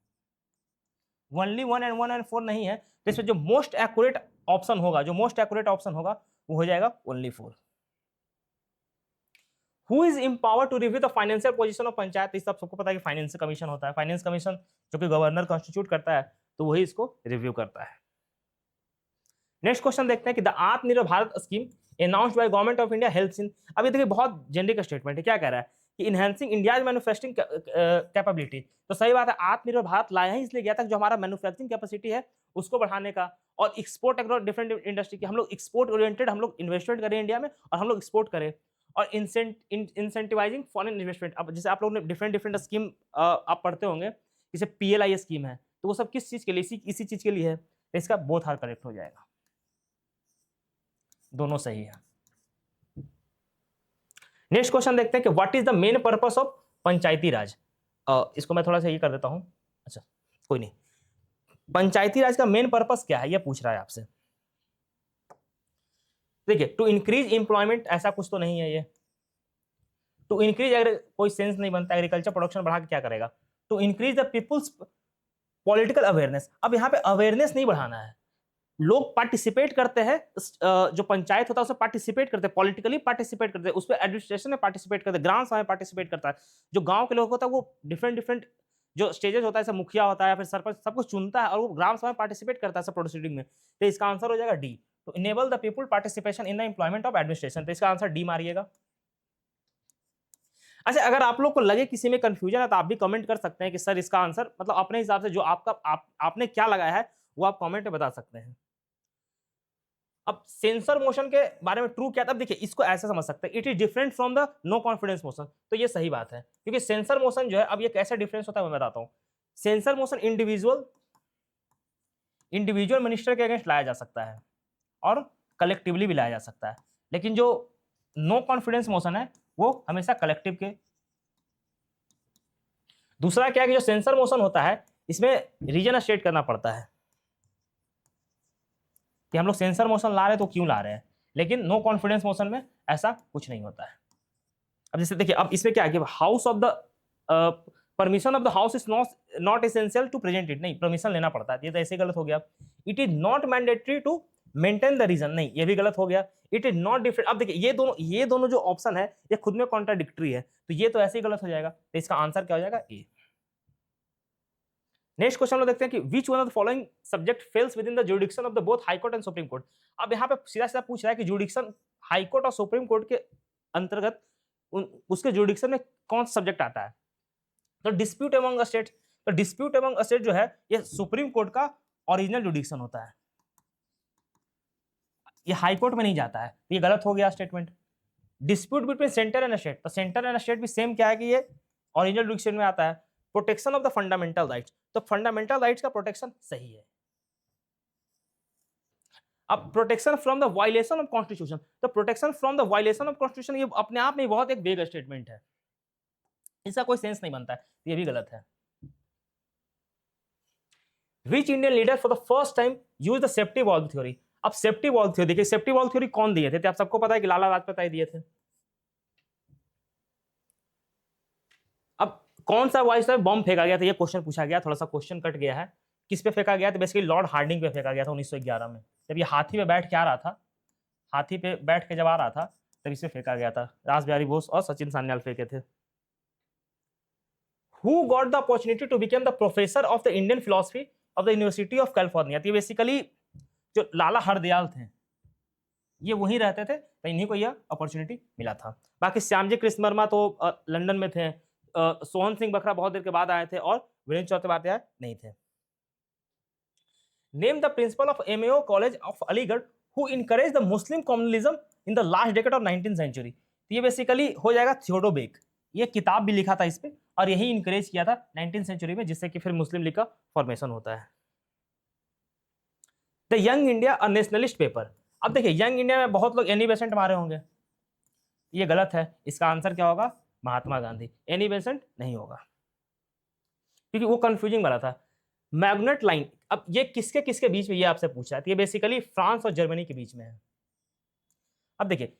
ओनली 1 and 4 नहीं है, तो इसमें जो मोस्ट एक्यूरेट ऑप्शन होगा, जो मोस्ट एक्यूरेट ऑप्शन होगा वो हो जाएगा only 4। Who is empowered to review the financial position of panchayat, इस सबको पता है कि फाइनेंस कमीशन होता है, फाइनेंस कमीशन जो कि गवर्नर कॉन्स्टिट्यूट करता है, तो वही इसको रिव्यू करता है। नेक्स्ट क्वेश्चन देखते हैं कि द आत्मनिर्भर Bharat scheme announced by government of India helps in, अब ये देखिए बहुत जेनरिक स्टेटमेंट है, क्या कह रहा है कि इनहेंसिंग इंडियाज मैन्युफैक्चरिंग कैपेबिलिटी, तो सही बात है, आत्मनिर्भर भारत लाया ही इसलिए गया था जो हमारा मैन्युफैक्चरिंग कैपेसिटी है उसको बढ़ाने का, और एक्सपोर्ट अक्रॉस डिफरेंट इंडस्ट्री की, हम लोग एक्सपोर्ट ओरिएंटेड, हम लोग इन्वेस्टमेंट करें इंडिया में और हम लोग एक्सपोर्ट करें, और इंसेंटिवाइजिंग फॉरेन इन्वेस्टमेंट। अब जैसे आप लोगों ने डिफरेंट स्कीम आप पढ़ते होंगे, जैसे PLI स्कीम है, तो वो सब किस चीज के लिए, इसी चीज के लिए है, तो इसका बोथ आर करेक्ट हो जाएगा, दोनों सही है। नेक्स्ट क्वेश्चन देखते हैं कि what is the main purpose of panchayati raj, इसको मैं थोड़ा सा ये कर देता हूं, अच्छा कोई नहीं, पंचायती राज का मेन पर्पस क्या है ये पूछ रहा है आपसे। देखिए टू इंक्रीज एम्प्लॉयमेंट, ऐसा कुछ तो नहीं है ये, टू इंक्रीज, अगर कोई सेंस नहीं बनता, एग्रीकल्चर प्रोडक्शन बढ़ा के क्या करेगा, to increase the people's political awareness, अब यहाँ पे अवेयरनेस नहीं बढ़ाना है, लोग पार्टिसिपेट करते हैं, जो पंचायत होता है उसमें पार्टिसिपेट करते हैं, पॉलिटिकली पार्टिसिपेट करते हैं, उस पर एडमिनिस्ट्रेशन में पार्टिसिपेट करते हैं, ग्राम सभा में पार्टिसिपेट करता है, जो गांव के लोग होता है वो डिफरेंट जो स्टेजेस होता है, जैसे मुखिया होता है या फिर सरपंच, सब कुछ चुनता है और वो ग्राम सभा में पार्टिसिपेट करता है सब प्रोसीडिंग में, तो इसका आंसर हो जाएगा डी, तो enable the people participation in the employment of administration, तो इसका आंसर डी मारिएगा। अच्छा, अगर आप लोग को लगे किसी में कंफ्यूजन है तो आप भी कमेंट कर सकते हैं कि सर इसका आंसर, मतलब अपने हिसाब से जो आपने क्या लगाया है वो आप कमेंट में बता सकते हैं। अब सेंसर मोशन के बारे में ट्रू क्या था, अब देखिए इसको ऐसे समझ सकते हैं, it is different from the no confidence motion, तो ये सही बात है, क्योंकि सेंसर मोशन जो है, अब ये कैसे डिफरेंस होता है मैं बताता हूं। सेंसर मोशन इंडिविजुअल मिनिस्टर के अगेंस्ट लाया जा सकता है और कलेक्टिवली भी लाया जा सकता है, लेकिन जो नो कॉन्फिडेंस मोशन है वो हमेशा कलेक्टिव के। दूसरा क्या है कि जो सेंसर मोशन होता है इसमें रीजन स्टेट करना पड़ता है कि हम लोग सेंसर मोशन ला रहे हैं तो क्यों ला रहे हैं, लेकिन नो कॉन्फिडेंस मोशन में ऐसा कुछ नहीं होता है। अब जैसे देखिए, अब इसमें क्या है कि house of the permission of the house is not essential to present it, नहीं परमिशन लेना पड़ता है, ये तो ऐसे गलत हो गया। It is not mandatory to maintain the reason, नहीं ये भी गलत हो गया। इट इज नॉट डिफरेंट, अब देखिए ये दोनों जो ऑप्शन है ये खुद में कॉन्ट्राडिक्टरी है, तो ये तो ऐसे ही गलत हो जाएगा, तो इसका आंसर क्या हो जाएगा ए। नेक्स्ट क्वेश्चन में देखते हैं कि विच one of the following subject fails with in the जुडिक्शन of the both high court and supreme court. अब यहाँ पे सीधा सीधा पूछ रहा है कि जुडिक्शन हाई कोर्ट और सुप्रीम कोर्ट के अंतर्गत उसके जुडिक्शन में कौन सा सब्जेक्ट आता है, तो डिस्प्यूट अमंग अ स्टेट, तो डिस्प्यूट अमंग अ स्टेट जो है ये सुप्रीम कोर्ट का ओरिजिनल जुडिक्शन होता है, ये हाई कोर्ट में नहीं जाता है, ये गलत हो गया statement. Dispute between centre and state, तो सेंटर एंड स्टेट भी सेम क्या है कि ये ओरिजिनल जुडिक्शन में आता है। Protection of the fundamental rights, तो फंडामेंटल राइट्स का प्रोटेक्शन सही है। अब protection from the violation of constitution, तो protection from the violation of constitution ये अपने आप में बहुत एक वेग स्टेटमेंट है, इसका कोई सेंस नहीं बनता है, ये भी गलत है। Which Indian leader for the first time use the safety valve theory, अब सेफ्टी वॉल्व थ्योरी देखिए, सेफ्टी वॉल्व थ्योरी कौन दिए थे, तो आप सबको पता है कि लाला लाजपत राय दिए थे। अब कौन सा वाइस बॉम्ब फेंका गया था, ये क्वेश्चन पूछा गया, थोड़ा सा क्वेश्चन कट गया है, किस पे फेंका गया, तो बेसिकली लॉर्ड हार्डिंग पे फेंका गया था 1911 में, जब ये हाथी पे बैठ के आ रहा था, हाथी पे बैठ के जब आ रहा था तब इसे फेंका गया था, रासबिहारी बोस और सचिन सान्याल फेंके थे। Who got the opportunity to become the professor of the Indian philosophy of the University of California, तो ये बेसिकली जो लाला हरदयाल थे ये वहीं रहते थे, तो इन्हीं को यह अपॉर्चुनिटी मिला था। बाकी श्यामजी कृष्ण वर्मा तो लंदन में थे, सोहन सिंह बखरा बहुत देर के बाद आए थे, और वीरेंद्र चौथापाध्याय नहीं थे। Name the principal of MAO college of Aligarh who encourage the Muslim communalism in the last decade of 19th century, तो ये बेसिकली हो जाएगा थियोडो बेक, ये किताब भी लिखा था इस पे, और यही इंकरेज किया था 19th सेंचुरी में, जिससे कि फिर मुस्लिम लीग का फॉर्मेशन होता है। The young India a nationalist paper. अब देखिए यंग इंडिया में बहुत लोग एनी बेसेंट मारे होंगे, ये गलत है। इसका आंसर क्या होगा? महात्मा गांधी। एनी बेसेंट नहीं होगा, क्योंकि वो कंफ्यूजिंग वाला था। मैग्नेट लाइन, अब ये किसके किसके बीच में, ये आपसे पूछा है, तो ये बेसिकली फ्रांस और जर्मनी के बीच में है। अब देखिए,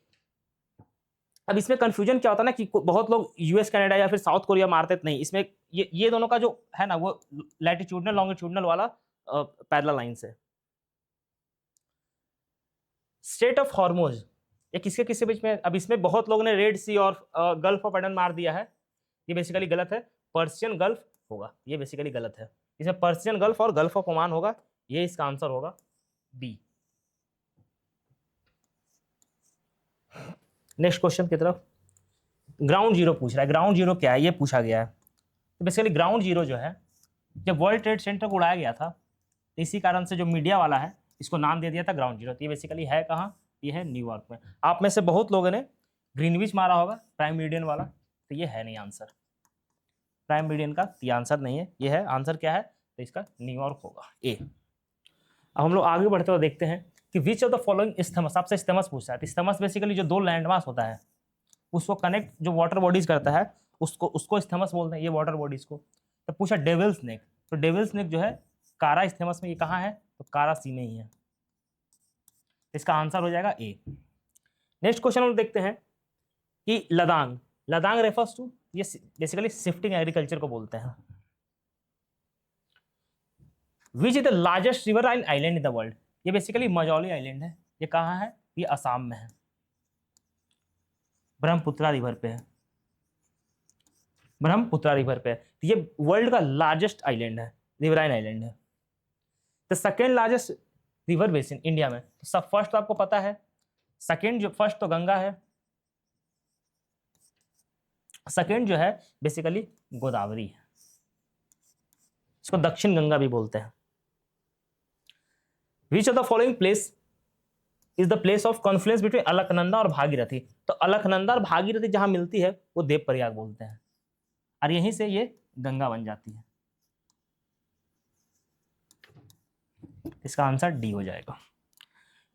अब इसमें कंफ्यूजन क्या होता है ना कि बहुत लोग यूएस कनाडा या फिर साउथ कोरिया मारते थे, नहीं, इसमें ये दोनों का जो है ना वो लैटिट्यूडनल लॉन्गिट्यूडनल वाला पैरेलल लाइन से। स्टेट ऑफ हॉर्मोज, ये किसके किसके बीच में? अब इसमें बहुत लोगों ने रेड सी और गल्फ ऑफ एडन मार दिया है, ये बेसिकली गलत है। पर्शियन गल्फ होगा, ये बेसिकली गलत है। इसमें पर्शियन गल्फ और गल्फ ऑफ ओमान होगा, ये इसका आंसर होगा बी। नेक्स्ट क्वेश्चन की तरफ। ग्राउंड जीरो पूछ रहा है, ग्राउंड जीरो क्या है ये पूछा गया है। तो बेसिकली ग्राउंड जीरो जो है, जब वर्ल्ड ट्रेड सेंटर को उड़ाया गया था, तो इसी कारण से जो मीडिया वाला है इसको नाम दे दिया था ग्राउंड जीरो। तो ये बेसिकली है कहाँ? ये है न्यूयॉर्क में। आप में से बहुत लोगों ने ग्रीनविच मारा होगा, प्राइम मीडियन वाला, तो ये है नहीं आंसर। प्राइम मीडियन का ये आंसर नहीं है, ये है आंसर क्या है? तो इसका न्यूयॉर्क होगा, ए। अब हम लोग आगे बढ़ते हुए देखते हैं कि which of the following isthmus, आपसे इस्थमस पूछता है। इस्थमस बेसिकली जो दो लैंडमास होता है उसको कनेक्ट, जो वाटर बॉडीज करता है उसको इस्थमस बोलते हैं, ये वाटर बॉडीज को। तो पूछा डेविल्स नेक, तो डेविल्स नेक जो है कारा इस्थमस में, ये कहाँ है? तो कारा सी में ही है। इसका आंसर हो जाएगा ए। नेक्स्ट क्वेश्चन हम देखते हैं कि लदांग, लदांग रेफर्स टू, ये बेसिकली शिफ्टिंग एग्रीकल्चर को बोलते हैं। Which is the largest river and island in the world, ये बेसिकली मजौली आइलैंड है। ये कहाँ है? ये असम में है, ब्रह्मपुत्रा रिवर पे है, ब्रह्मपुत्रा रिवर पे है। तो ये वर्ल्ड का लार्जेस्ट आइलैंड है, रिवराइन आइलैंड है। The second largest river basin India में, तो सब फर्स्ट तो आपको पता है, सेकेंड जो फर्स्ट तो गंगा है, सेकेंड जो है बेसिकली गोदावरी है, इसको दक्षिण गंगा भी बोलते हैं। विच of the following place is the place of Confluence between Alaknanda और भागीरथी, तो अलकनंदा और भागीरथी जहां मिलती है वो देवप्रयाग बोलते हैं, और यहीं से ये गंगा बन जाती है। इसका आंसर डी हो जाएगा।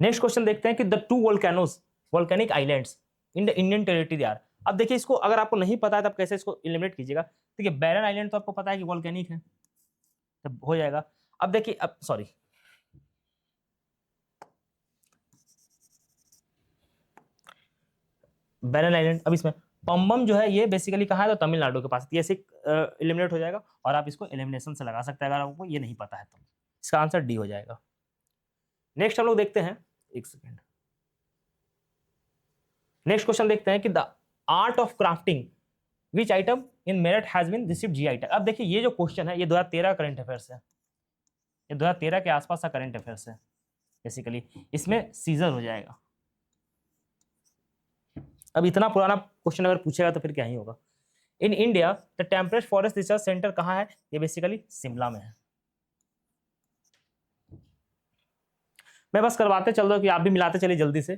नेक्स्ट क्वेश्चन देखते हैं कि the two volcanoes, volcanic islands in the Indian territory are. अब देखिए, इसको अगर आपको नहीं पता है तब कैसे इसको एलिमिनेट कीजिएगा। देखिए बैरन आइलैंड तो आपको पता है कि वोल्केनिक है, तब हो जाएगा। अब देखिए, अब सॉरी, बैरन आइलैंड, अब इसमें पम्बम जो है ये बेसिकली कहाँ है? तो तमिलनाडु के पास, ये ऐसे एलिमिनेट हो जाएगा, और आप इसको एलिमिनेशन से लगा सकते हैं अगर आपको ये नहीं पता है तो। इसका आंसर डी हो जाएगा। नेक्स्ट हम लोग देखते हैं, एक सेकेंड, नेक्स्ट क्वेश्चन देखते हैं कि the art of crafting which item in Meerut has been received GI tag. अब देखिए ये जो क्वेश्चन है ये 2013 करंट अफेयर्स है, ये 2013 के आसपास का करंट अफेयर्स है बेसिकली, इसमें सीजर हो जाएगा। अब इतना पुराना क्वेश्चन अगर पूछेगा तो फिर क्या ही होगा। In India the temperate forest research centre कहाँ है? ये बेसिकली शिमला में है। मैं बस करवाते चल रहा हूँ कि आप भी मिलाते चलिए जल्दी से।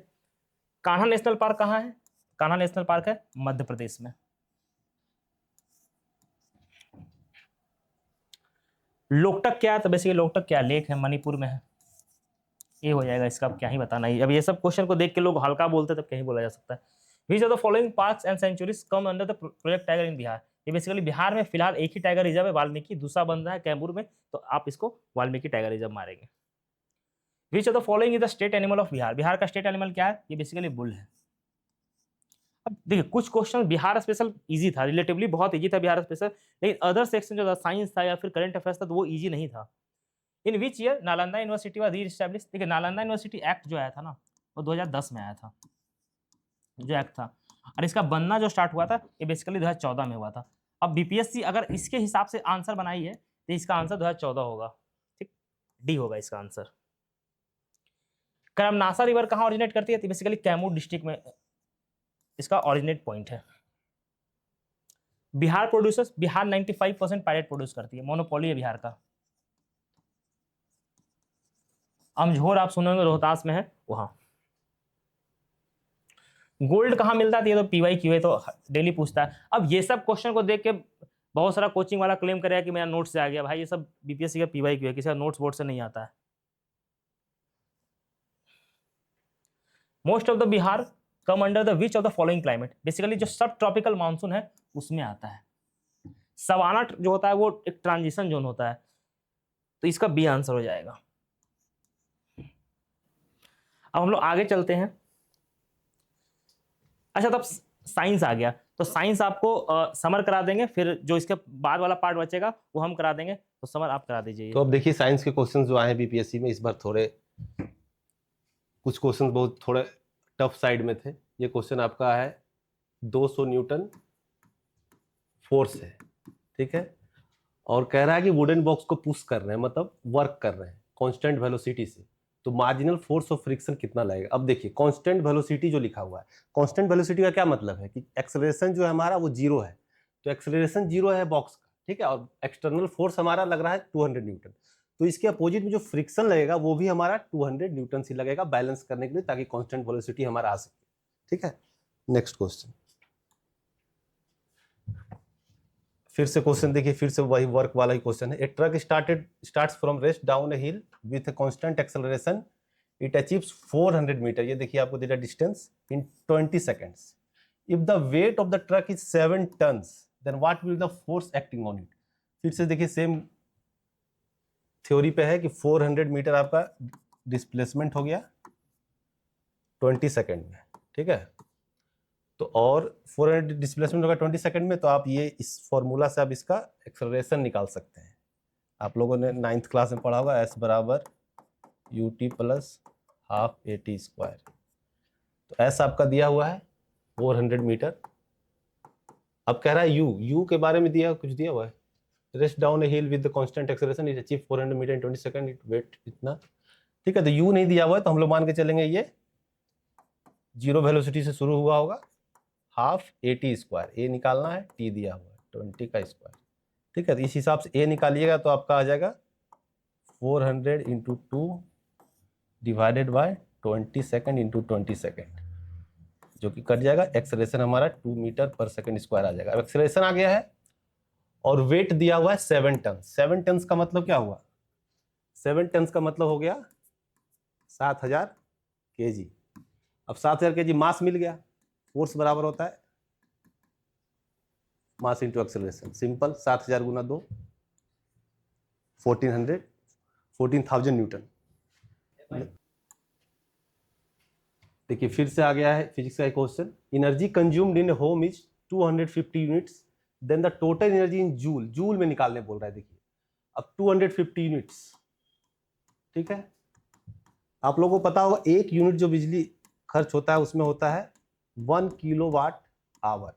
कान्हा नेशनल पार्क कहाँ है? कान्हा नेशनल पार्क है मध्य प्रदेश में। लोकटक क्या है? तो बेसिकली लोकटक क्या लेक है, मणिपुर में है, ये हो जाएगा। इसका अब क्या ही बताना है, अब ये सब क्वेश्चन को देख के लोग हल्का बोलते हैं तब क्या ही बोला जा सकता है। Which of the following parks and sanctuaries come under the project tiger in Bihar, ये बेसिकली बिहार में फिलहाल एक ही टाइगर रिजर्व है वाल्मीकि, दूसरा बन रहा है कैमूर में, तो आप इसको वाल्मीकि टाइगर रिजर्व मारेंगे। विच of the following is the state animal of Bihar, Bihar का स्टेट एनिमल क्या है? ये बेसिकली बुल है। अब देखिए कुछ क्वेश्चन बिहार स्पेशल इजी था, रिलेटिवली बहुत इजी था बिहार स्पेशल, लेकिन अदर सेक्शन जो था साइंस था या फिर करंट अफेयर्स था तो वो इजी नहीं था। In which year Nalanda university was reestablish, देखिए नालंदा यूनिवर्सिटी एक्ट जो आया था ना वो 2010 में आया था, जो एक्ट था, और इसका बनना जो स्टार्ट हुआ था ये बेसिकली 2014 में हुआ था। अब बीपीएससी अगर इसके हिसाब से आंसर बनाई है तो इसका आंसर 2014 होगा, ठीक, डी होगा इसका आंसर। करमनासा रिवर कहाँ ओरिजिनेट करती है? तो बेसिकली कैमूर डिस्ट्रिक्ट में इसका ओरिजिनेट पॉइंट है। Bihar producers, Bihar 95% pilot produce करती है, मोनोपोली है बिहार का। अमझोर आप सुनेंगे रोहतास में है वहां। गोल्ड कहाँ मिलता है, ये तो पीवाई क्यू है, तो डेली पूछता है। अब ये सब क्वेश्चन को देख के बहुत सारा कोचिंग वाला क्लेम करेगा कि मेरा नोट्स से आ गया। भाई ये सब बीपीएससी का पीवाई क्यू है, किसी का नोट्स बोर्ड से नहीं आता है। Most of the Bihar come under the which of the following climate, basically जो सब ट्रॉपिकल मानसून है उसमें आता है। सवाना जो होता है वो एक ट्रांजिशन जोन होता है, तो इसका बी आंसर हो जाएगा। अब हम लोग आगे चलते हैं। अच्छा, तब साइंस आ गया, तो साइंस आपको समर करा देंगे, फिर जो इसके बाद वाला पार्ट बचेगा वो हम करा देंगे, तो समर आप करा दीजिए। तो अब देखिए साइंस के क्वेश्चन जो आए हैं बीपीएससी में इस बार थोड़े कुछ क्वेश्चन बहुत थोड़े टफ साइड में थे। ये क्वेश्चन आपका है 200 न्यूटन फोर्स है, ठीक है, और कह रहा है कि वुडन बॉक्स को पुश कर रहे हैं, मतलब वर्क कर रहे हैं कांस्टेंट वेलोसिटी से, तो मार्जिनल फोर्स ऑफ फ्रिक्शन कितना लगेगा। अब देखिए कांस्टेंट वेलोसिटी जो लिखा हुआ है, कांस्टेंट वेलोसिटी का क्या मतलब है कि एक्सेलरेशन जो है हमारा वो जीरो है, तो एक्सेलरेशन जीरो है बॉक्स का, ठीक है, और एक्सटर्नल फोर्स हमारा लग रहा है 200 न्यूटन, तो इसके अपोजिट में जो फ्रिक्शन लगेगा वो भी हमारा 200 न्यूटन से लगेगा बैलेंस करने के लिए, ताकि कांस्टेंट वेलोसिटी हमारा आ सके, ठीक है। नेक्स्ट क्वेश्चन, फिर से क्वेश्चन देखिए, फिर से वही वर्क वाला ही क्वेश्चन है। A truck starts from rest down a hill with a constant acceleration, it achieves 400 metre, ये देखिए आपको दिया distance in 20 seconds. If the weight of the truck is 7 tons then what will the force acting on it. फिर से देखिए same theory पे है कि 400 मीटर आपका डिस्प्लेसमेंट हो गया 20 सेकंड में, ठीक है, तो और 400 डिस्प्लेसमेंट होगा 20 सेकंड में, तो आप ये इस फॉर्मूला से आप इसका एक्सेलरेशन निकाल सकते हैं। आप लोगों ने 9th क्लास में पढ़ा होगा, S बराबर ut plus half at square, तो S आपका दिया हुआ है 400 मीटर। अब कह रहा है u के बारे में दिया, कुछ दिया हुआ है, rest down a hill with the constant acceleration it achieve 400 meter in 20 second, it weight इतना, ठीक है, तो u नहीं दिया हुआ है, तो हम लोग मान के चलेंगे ये जीरो वेलोसिटी से शुरू हुआ होगा, हाफ at स्क्वायर, a निकालना है, t दिया हुआ है 20 का स्क्वायर, ठीक है, तो इस हिसाब से a निकालिएगा तो आपका आ जाएगा 400 into 2 divided by 20 second into 20 second, जो कि कट जाएगा, एक्सेलरेशन हमारा 2 मीटर पर सेकेंड स्क्वायर आ जाएगा। अब एक्सेलरेशन आ गया है और वेट दिया हुआ है 7 टन। 7 टन का मतलब क्या हुआ, 7 टन का मतलब हो गया 7000 केजी। अब 7000 केजी मास मिल गया, फोर्स बराबर होता है मास इंटू एक्सेलरेशन, सिंपल, 7000 गुना 2 14,000 न्यूटन। देखिए फिर से आ गया है फिजिक्स का question, energy consumed in home is 250 units, then the total energy in joule में निकालने बोल रहा है। देखिए अब 250 यूनिट्स, ठीक है, आप लोगों को पता होगा 1 यूनिट जो बिजली खर्च होता है उसमें होता है 1 किलोवाट आवर,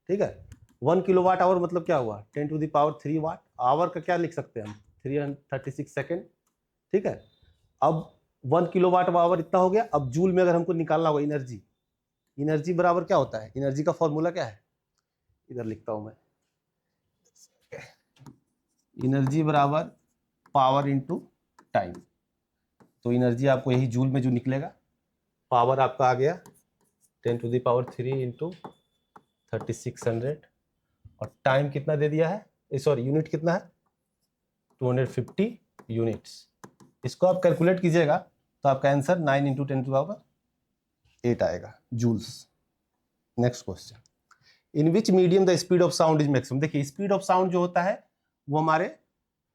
ठीक है, 1 किलोवाट आवर मतलब क्या हुआ 10 to the power 3 watt, hour का क्या लिख सकते हैं हम 336 सेकेंड, ठीक है। अब 1 किलोवाट आवर इतना हो गया। अब जूल में अगर हमको निकालना होगा एनर्जी, एनर्जी बराबर क्या होता है, एनर्जी का फॉर्मूला क्या है, इधर लिखता हूं मैं, एनर्जी बराबर पावर इंटू टाइम, तो एनर्जी आपको यही जूल में जो निकलेगा, पावर आपका आ गया 10 टू द पावर 3 इंटू 3600, और टाइम कितना दे दिया है, सॉरी यूनिट कितना है 250 यूनिट्स। इसको आप कैलकुलेट कीजिएगा तो आपका आंसर 9 इंटू 10 टू पावर 8 आएगा joules. Next question, in which medium the speed of sound is maximum. देखिए स्पीड ऑफ साउंड जो होता है वो हमारे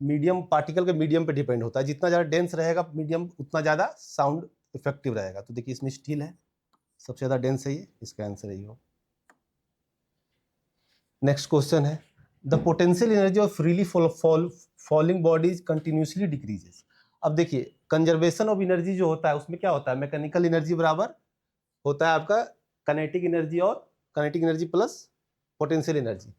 मीडियम पार्टिकल के मीडियम पे डिपेंड होता है, जितना ज़्यादा डेंस रहेगा मीडियम उतना ज़्यादा साउंड इफेक्टिव रहेगा। तो देखिए इसमें स्टील है, सबसे ज़्यादा डेंस है ये, इसका आंसर यही हो। नेक्स्ट क्वेश्चन है, the potential energy of freely falling bodies continuously decreases. अब देखिए कंजर्वेशन ऑफ एनर्जी जो होता है उसमें क्या होता है, मैकेनिकल एनर्जी बराबर होता है आपका काइनेटिक एनर्जी, और kinetic energy plus potential energy.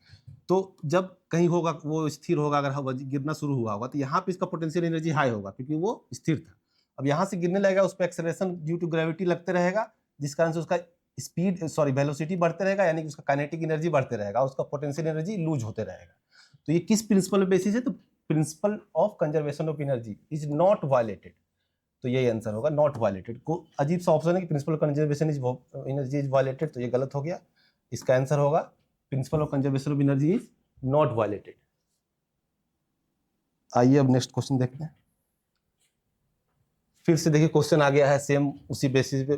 तो जब कहीं होगा वो स्थिर होगा, अगर हवा गिरना शुरू हुआ होगा तो यहाँ पे इसका पोटेंशियल एनर्जी हाई होगा क्योंकि वो स्थिर था। अब यहाँ से गिरने लगेगा, उस पर एक्सेलरेशन ड्यू टू ग्रेविटी लगते रहेगा, जिस कारण से उसका स्पीड वेलोसिटी बढ़ते रहेगा, यानी कि उसका काइनेटिक एनर्जी बढ़ते रहेगा, उसका पोटेंशियल एनर्जी लूज होते रहेगा। तो ये किस प्रिंसिपल बेसिस है, तो principal of conservation of energy is not violated. तो यही आंसर होगा, नॉट वायलेटेड। को अजीब सा ऑप्शन है कि principle conservation is energy is violated, तो ये गलत हो गया। इसका आंसर होगा principle of conservation of energy is not violated. आइए अब नेक्स्ट क्वेश्चन देखते हैं। फिर से देखिए क्वेश्चन आ गया है सेम उसी बेसिस पे,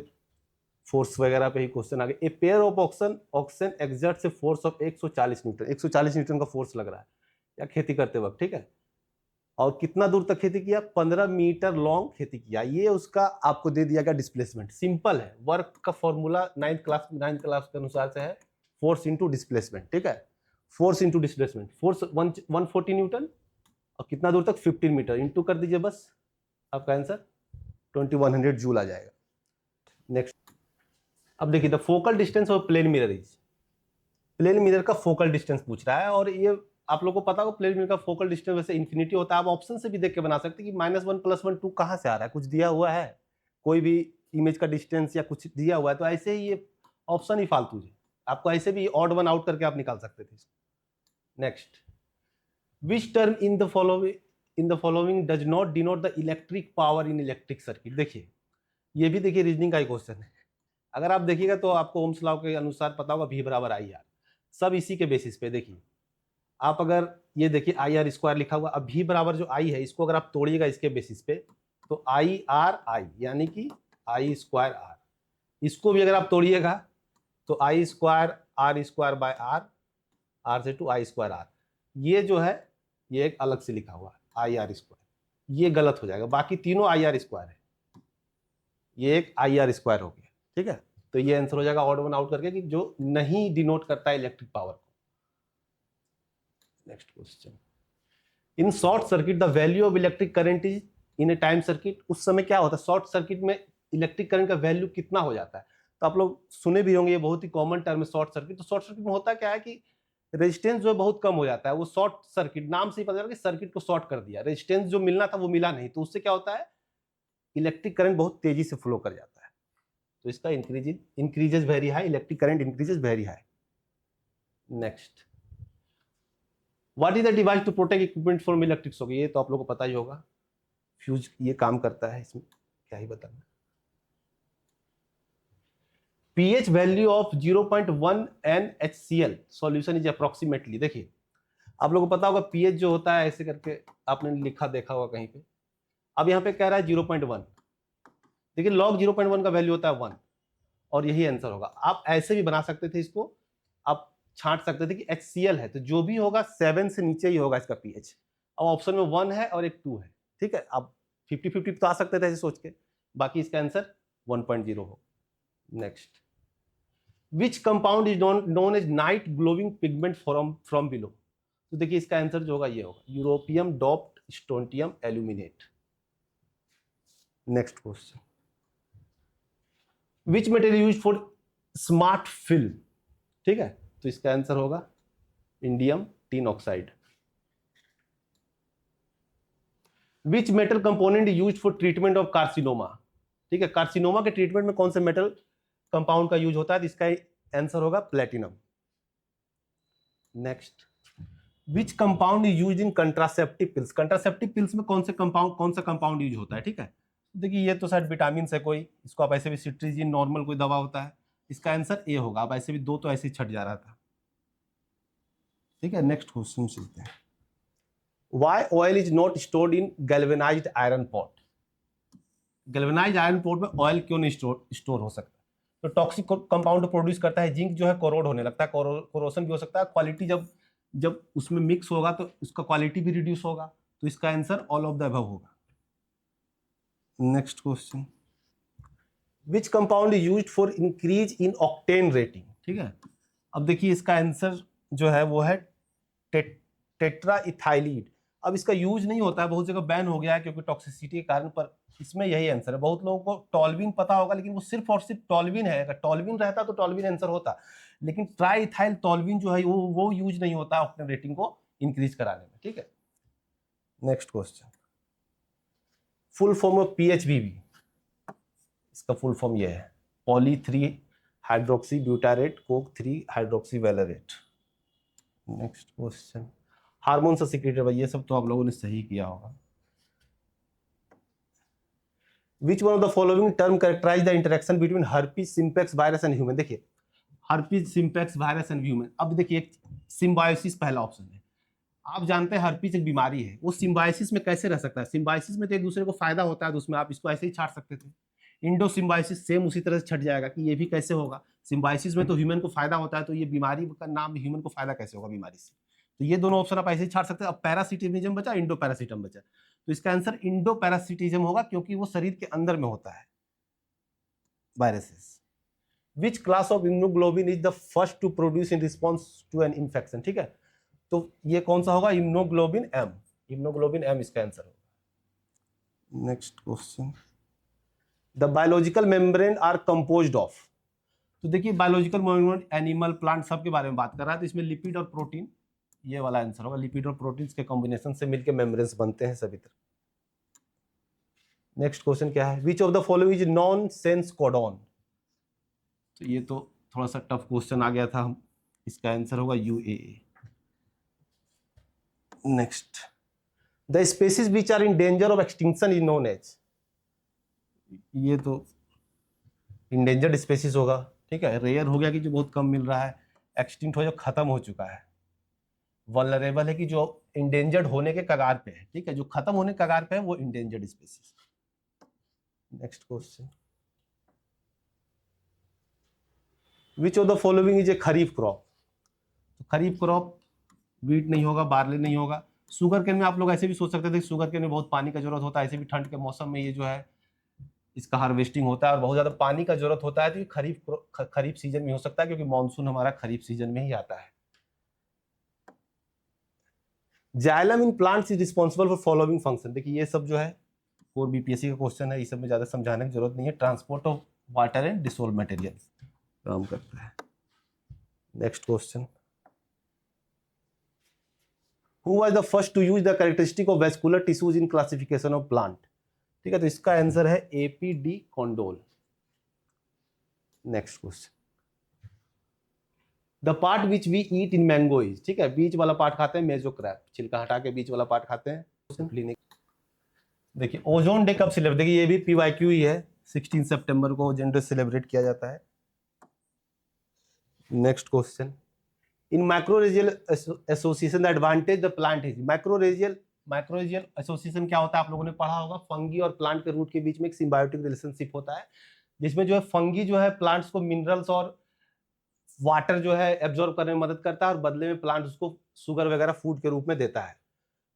फोर्स वगैरह पे ही क्वेश्चन आ गया। A pair of oxen exert से फोर्स ऑफ 140 न्यूटन, 140 न्यूटन का फोर्स लग रहा है या खेती करते वक्त, ठीक है। और कितना दूर तक खेती किया, 15 मीटर लॉन्ग खेती किया। ये उसका आपको दे दिया गया डिस्प्लेसमेंट। सिंपल है, वर्क का फॉर्मूला 9th क्लास के अनुसार से है, फोर्स इंटू डिस्प्लेसमेंट, ठीक है। Force into displacement, force 140 Newton और कितना दूर तक 15 मीटर, इंटू कर दीजिए, बस आपका आंसर 2100 जूल आ जाएगा। नेक्स्ट, अब देखिए the focal distance of plane mirror is, plane mirror का फोकल डिस्टेंस पूछ रहा है। और ये आप लोगों को पता होगा प्लेन मिरर का फोकल डिस्टेंस वैसे इन्फिनिटी होता है। आप ऑप्शन से भी देख के बना सकते हैं कि -1 +1 2 कहाँ से आ रहा है, कुछ दिया हुआ है, कोई भी इमेज का डिस्टेंस या कुछ दिया हुआ है, तो ऐसे ही ये ऑप्शन ही फालतू है। आपको ऐसे भी ऑड वन आउट करके आप निकाल सकते थे इसको। Next, which term in the following does not denote the electric power in electric circuit. देखिए ये भी देखिए रीजनिंग का ही क्वेश्चन है। अगर आप देखिएगा तो आपको ओम्स लॉ के अनुसार पता होगा V बराबर IR, सब इसी के बेसिस पे। देखिए आप अगर ये देखिए IR² लिखा हुआ, अब V बराबर जो I है इसको अगर आप तोड़िएगा इसके बेसिस पे तो IRI यानी कि I²R, इसको भी अगर आप तोड़िएगा तो I²R² बाय R से टू I²R, ये जो है ये एक अलग से लिखा हुआ है IR², ये गलत हो जाएगा। बाकी तीनों IR² है, ये एक IR² हो गया, ठीक है। तो ये आंसर हो जाएगा ऑड वन आउट करके कि जो नहीं डिनोट करता है इलेक्ट्रिक पावर को। Next question, in short circuit the value of electric current is in A time circuit. उस समय क्या होता है शॉर्ट सर्किट में, इलेक्ट्रिक करंट का वैल्यू कितना हो जाता है। तो आप लोग सुने भी होंगे, ये बहुत ही कॉमन टर्म है शॉर्ट सर्किट। तो शॉर्ट सर्किट में होता क्या है कि रेजिस्टेंस जो है बहुत कम हो जाता है। वो शॉर्ट सर्किट नाम से ही पता चला कि सर्किट को शॉर्ट कर दिया, रेजिस्टेंस जो मिलना था वो मिला नहीं, तो उससे क्या होता है इलेक्ट्रिक करंट बहुत तेजी से फ्लो कर जाता है। तो इसका increases very high, electric current increases very high. Next, what is the device to protect equipment from electric shock. ये तो आप लोगों को पता ही होगा, फ्यूज ये काम करता है, इसमें क्या ही बताना। pH value of 0.1 NaCl solution is approximately. देखिए आप लोगों को पता होगा pH जो होता है ऐसे करके आपने लिखा देखा होगा कहीं पे। अब यहाँ पे कह रहा है 0.1, देखिए log 0.1 का वैल्यू होता है 1 और यही आंसर होगा। आप ऐसे भी बना सकते थे इसको, आप छांट सकते थे कि HCl है तो जो भी होगा 7 से नीचे ही होगा इसका pH। अब ऑप्शन में 1 है और एक 2 है, ठीक है। अब 50-50 तो आ सकते थे ऐसे सोच के, बाकी इसका आंसर 1.0 हो। Next, which compound is known as night glowing pigment from below. तो देखिए इसका आंसर जो होगा ये होगा europium doped strontium aluminate. Next question, which material use for smart film, ठीक है। तो इसका आंसर होगा indium tin oxide. Which metal component use for treatment of carcinoma, ठीक है। कार्सिनोमा के ट्रीटमेंट में कौन से मेटल कंपाउंड का यूज होता है, तो इसका आंसर होगा platinum. Next, which compound is use in contraceptive pills. Contraceptive pills में कौन सा कंपाउंड यूज होता है, ठीक है। देखिए ये तो शायद विटामिन है कोई, इसको आप ऐसे भी सिट्रीजिन नॉर्मल कोई दवा होता है, इसका आंसर ए होगा। अब ऐसे भी दो तो ऐसे ही छट जा रहा था, ठीक है। नेक्स्ट क्वेश्चन चलते हैं, why oil is not stored in galvanized iron pot. Galvanized iron pot में ऑयल क्यों नहीं स्टोर हो सकता, तो टॉक्सिक कंपाउंड प्रोड्यूस करता है, जिंक जो है कोरोड होने लगता है, कोरोशन भी हो सकता है, क्वालिटी जब उसमें मिक्स होगा तो उसका क्वालिटी भी रिड्यूस होगा। तो इसका answer all of the above होगा। Next question, which compound is used for increase in octane rating, ठीक है। अब देखिए इसका आंसर जो है वो है टेट्रा इथाइलिड। अब इसका यूज नहीं होता है, बहुत जगह बैन हो गया है क्योंकि टॉक्सिसिटी के कारण, पर इसमें यही आंसर है। बहुत लोगों को टॉल्विन पता होगा लेकिन वो सिर्फ और सिर्फ टॉल्विन है, अगर टॉल्विन रहता तो टॉल्विन आंसर होता, लेकिन ट्राई इथाइल टॉल्विन जो है वो यूज नहीं होता ऑक्टेन रेटिंग को इंक्रीज कराने में, ठीक है। Next question, full form of PHBB। इसका फुल फॉर्म ये है poly 3 hydroxy butyrate co 3 hydroxy valerate. Next question, hormone से सीक्रेटेड, ये सब तो आप लोगों ने सही किया होगा। Which one of the following term characterise the interaction between herpes simplex virus and human. देखिए herpes simplex virus and human. अब देखिए एक सिम्बायोसिस पहला ऑप्शन है। आप जानते हैं हर्पीज एक बीमारी है, वो सिम्बायोसिस में कैसे रह सकता है? सिम्बायोसिस में तो एक दूसरे को फायदा होता है, तो उसमें आप इसको ऐसे ही छाट सकते थे। इंडो सिम्बायोसिस सेम उसी तरह से छट जाएगा कि ये भी कैसे होगा? सिम्बायोसिस में तो ह्यूमन को फायदा होता है, तो ये बीमारी का नाम ह्यूमन को फायदा कैसे होगा बीमारी से? तो ये दोनों ऑप्शन आप ऐसे ही छाट सकते हैं। अब पैरासिटिज्म बचा, इंडो पैरासिटम बचा, तो इसका आंसर इंडो पैरासिटिज्म होगा, क्योंकि वो शरीर के अंदर में होता है viruses. Which class of immunoglobin is the first to produce in response to an infection? ठीक है, तो ये कौन सा होगा? Immunoglobin M. इम्यूनोग्लोबिन एम इसका आंसर होगा। Next question, the biological membrane are composed of. तो देखिए बायोलॉजिकल मेम्ब्रेन एनिमल प्लांट सब के बारे में बात कर रहा है, तो इसमें लिपिड और प्रोटीन, ये वाला आंसर होगा। लिपिड और प्रोटीन के कॉम्बिनेशन से मिलकर मेम्ब्रेन्स बनते हैं सभी तरह। नेक्स्ट क्वेश्चन क्या है? Which of the following is non sense codon? तो ये तो थोड़ा सा टफ क्वेश्चन आ गया था, इसका आंसर होगा UAA. Next, the species which are in danger of extinction is known as. ये तो इंडेंजर्ड स्पीसीज होगा, ठीक है। रेयर हो गया कि जो बहुत कम मिल रहा है, एक्सटिंक्ट हो जो खत्म हो चुका है। वल्नरेबल है कि जो इंडेंजर्ड होने के कगार पे है, ठीक है, जो खत्म होने के कगार पे है वो endangered species. Next question, which of the following is a kharif crop? तो खरीफ क्रॉप वीट नहीं होगा, बार्ले नहीं होगा। शुगर केन में आप लोग ऐसे भी सोच सकते थे, शुगर केन में बहुत पानी का जरूरत होता है, ऐसे भी ठंड के मौसम में ये जो है इसका हार्वेस्टिंग होता है और बहुत ज्यादा पानी का जरूरत होता है, तो ये खरीफ सीजन में हो सकता है, क्योंकि मानसून हमारा खरीफ सीजन में ही आता है। Xylem in plants is responsible for following function. देखिए ये सब जो है और बीपीएससी का क्वेश्चन है, ये सब में ज्यादा समझाने की जरूरत नहीं है। Transport of water and dissolve material काम करता है। Next question, who was the first to use the characteristic of vascular tissues in classification of plant? ठीक है, तो इसका आंसर है APD Candolle. Next question, the part which we eat in mango is. ठीक है, बीच वाला पार्ट खाते हैं मेसोक्रैप, छिलका हटा के बीच वाला पार्ट खाते हैं। देखिए ओजोन डे कब सेलिब्रेट, देखिए ये भी पीवाईक्यू ही है, 16 सितंबर को ओजोन डे सेलिब्रेट किया जाता है। Next question, in mycorrhizal association the advantage the plant is. Mycorrhizal association क्या होता है? आप लोगों ने पढ़ा होगा, फंगी और प्लांट के रूट के बीच में एक सिम्बायोटिक रिलेशनशिप होता है, जिसमें जो है फंगी जो है प्लांट्स को मिनरल्स और वाटर जो है एब्जॉर्ब करने में मदद करता है, और बदले में प्लांट उसको शुगर वगैरह फूड के रूप में देता है।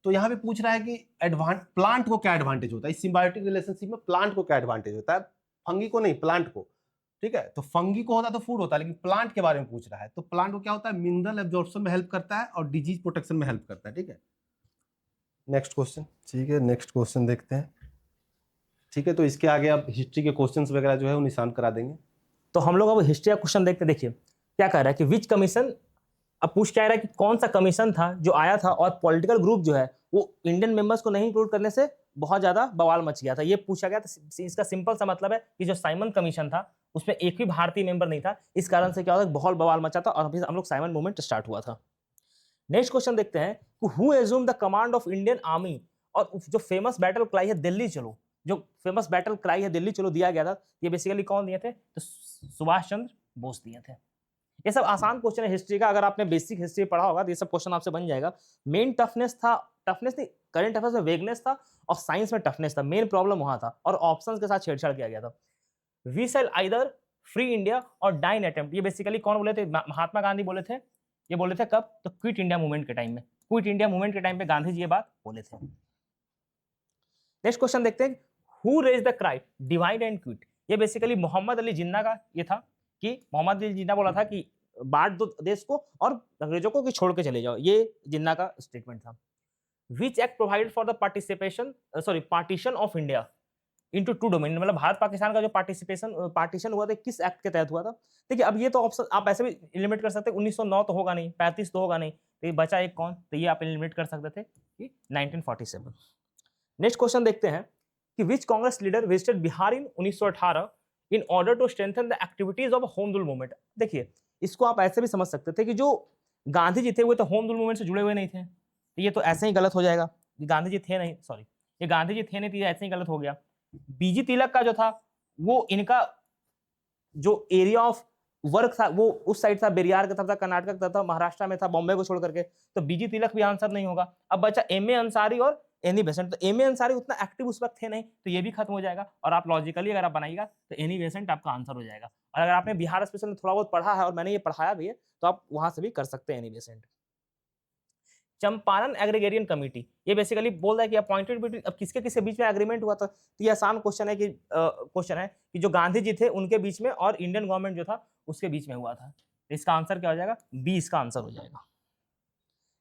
तो यहाँ पे पूछ रहा है कि प्लांट को क्या एडवांटेज होता है इस सिम्बायोटिक रिलेशनशिप में? प्लांट को क्या एडवांटेज होता है? फंगी को नहीं, प्लांट को। ठीक है, तो फंगी को होता तो फूड होता है, लेकिन प्लांट के बारे में पूछ रहा है, तो प्लांट को क्या होता है? मिनरल एब्जॉर्प्शन में हेल्प करता है और डिजीज प्रोटेक्शन में हेल्प करता है। ठीक है, नेक्स्ट क्वेश्चन। ठीक है, नेक्स्ट क्वेश्चन देखते हैं। ठीक है, तो इसके आगे आप हिस्ट्री के क्वेश्चंस वगैरह जो है वो निशान करा देंगे। तो हम लोग अब हिस्ट्री का क्वेश्चन देखते, देखिए क्या कह रहा है कि विच कमीशन, अब पूछ क्या रहा है कि कौन सा कमीशन था जो आया था और पॉलिटिकल ग्रुप जो है वो इंडियन मेंबर्स को नहीं इंक्लूड करने से बहुत ज्यादा बवाल मच गया था। ये पूछा गया था। इसका सिंपल सा मतलब है कि जो साइमन कमीशन था उसमें एक भी भारतीय मेंबर नहीं था, इस कारण से क्या होता है बहुत बवाल मचा था और हम लोग साइमन मूवमेंट स्टार्ट हुआ था। नेक्स्ट क्वेश्चन देखते हैं कि who assume the command of Indian army, और जो फेमस बैटल क्राई है दिल्ली चलो, जो फेमस बैटल क्राई है दिल्ली चलो दिया गया था, ये बेसिकली कौन दिए थे? तो सुभाष चंद्र बोस दिए थे। ये सब आसान क्वेश्चन है हिस्ट्री का, अगर आपने बेसिक हिस्ट्री पढ़ा होगा तो ये सब क्वेश्चन आपसे बन जाएगा। मेन टफनेस था, टफनेस नहीं, करंट अफेयर्स में वेगनेस था और साइंस में टफनेस था, मेन प्रॉब्लम वहां था, और ऑप्शंस के साथ छेड़छाड़ किया गया था। We shall either free India or die in attempt, ये बेसिकली कौन बोले थे? महात्मा गांधी बोले थे। ये बोले थे कब? तो क्विट इंडिया मूवमेंट के टाइम में। क्विट इंडिया मूवमेंट के टाइम पे गांधी जी ये बात बोले थे। नेक्स्ट क्वेश्चन देखते हैं, who raise the cry divide and quit. ये बेसिकली मोहम्मद अली जिन्ना का ये था कि मोहम्मद अली जिन्ना बोला था कि बांट दो देश को और अंग्रेजों को कि छोड़ के चले जाओ, ये जिन्ना का स्टेटमेंट था। Which act provided for the partition of India into two domain, मतलब भारत पाकिस्तान का जो पार्टीशन हुआ था किस एक्ट के तहत हुआ था? देखिए अब ये तो ऑप्शन आप ऐसे भी एलिमिनेट कर सकते हैं, 1909 तो होगा नहीं, 35 तो होगा नहीं, तो ये बचा एक कौन? तो ये आप एलिमिनेट कर सकते थे कि 1947। नेक्स्ट क्वेश्चन देखते हैं कि which Congress leader visited Bihar in 1918 in order to strengthen the activities of home rule movement. देखिए इसको आप ऐसे भी समझ सकते थे कि जो गांधी जी थे वो तो होम रूल मूवमेंट से जुड़े हुए नहीं थे, तो ये तो ऐसे ही गलत हो जाएगा। ये गांधी जी थे नहीं, सॉरी, ये गांधी जी थे नहीं, तो ये ऐसे ही गलत हो गया। बीजी तिलक का जो था वो इनका जो एरिया ऑफ वर्क था वो उस साइड था, बेरियार का था, कर्नाटक का था, महाराष्ट्र में था, बॉम्बे को छोड़ करके, तो बीजी तिलक भी आंसर नहीं होगा। अब बचा एम ए अंसारी और एनी बेसेंट। तो एम ए अंसारी उतना एक्टिव उस वक्त थे नहीं, तो ये भी खत्म हो जाएगा। और आप लॉजिकली अगर आप बनाइएगा तो एनी बेसेंट आपका आंसर हो जाएगा। और अगर आपने बिहार स्पेशल में थोड़ा बहुत पढ़ा है और मैंने ये पढ़ाया भी है, तो आप वहां से भी कर सकते हैं Annie Besant. Champaran agrarian committee, ये बेसिकली बोल रहा है कि अपॉइंटेड बिटवीन, अब किसके किसके बीच में एग्रीमेंट हुआ था, तो ये आसान क्वेश्चन है कि जो गांधी जी थे उनके बीच में और इंडियन गवर्नमेंट जो था उसके बीच में हुआ था। इसका आंसर क्या हो जाएगा? बी इसका आंसर हो जाएगा।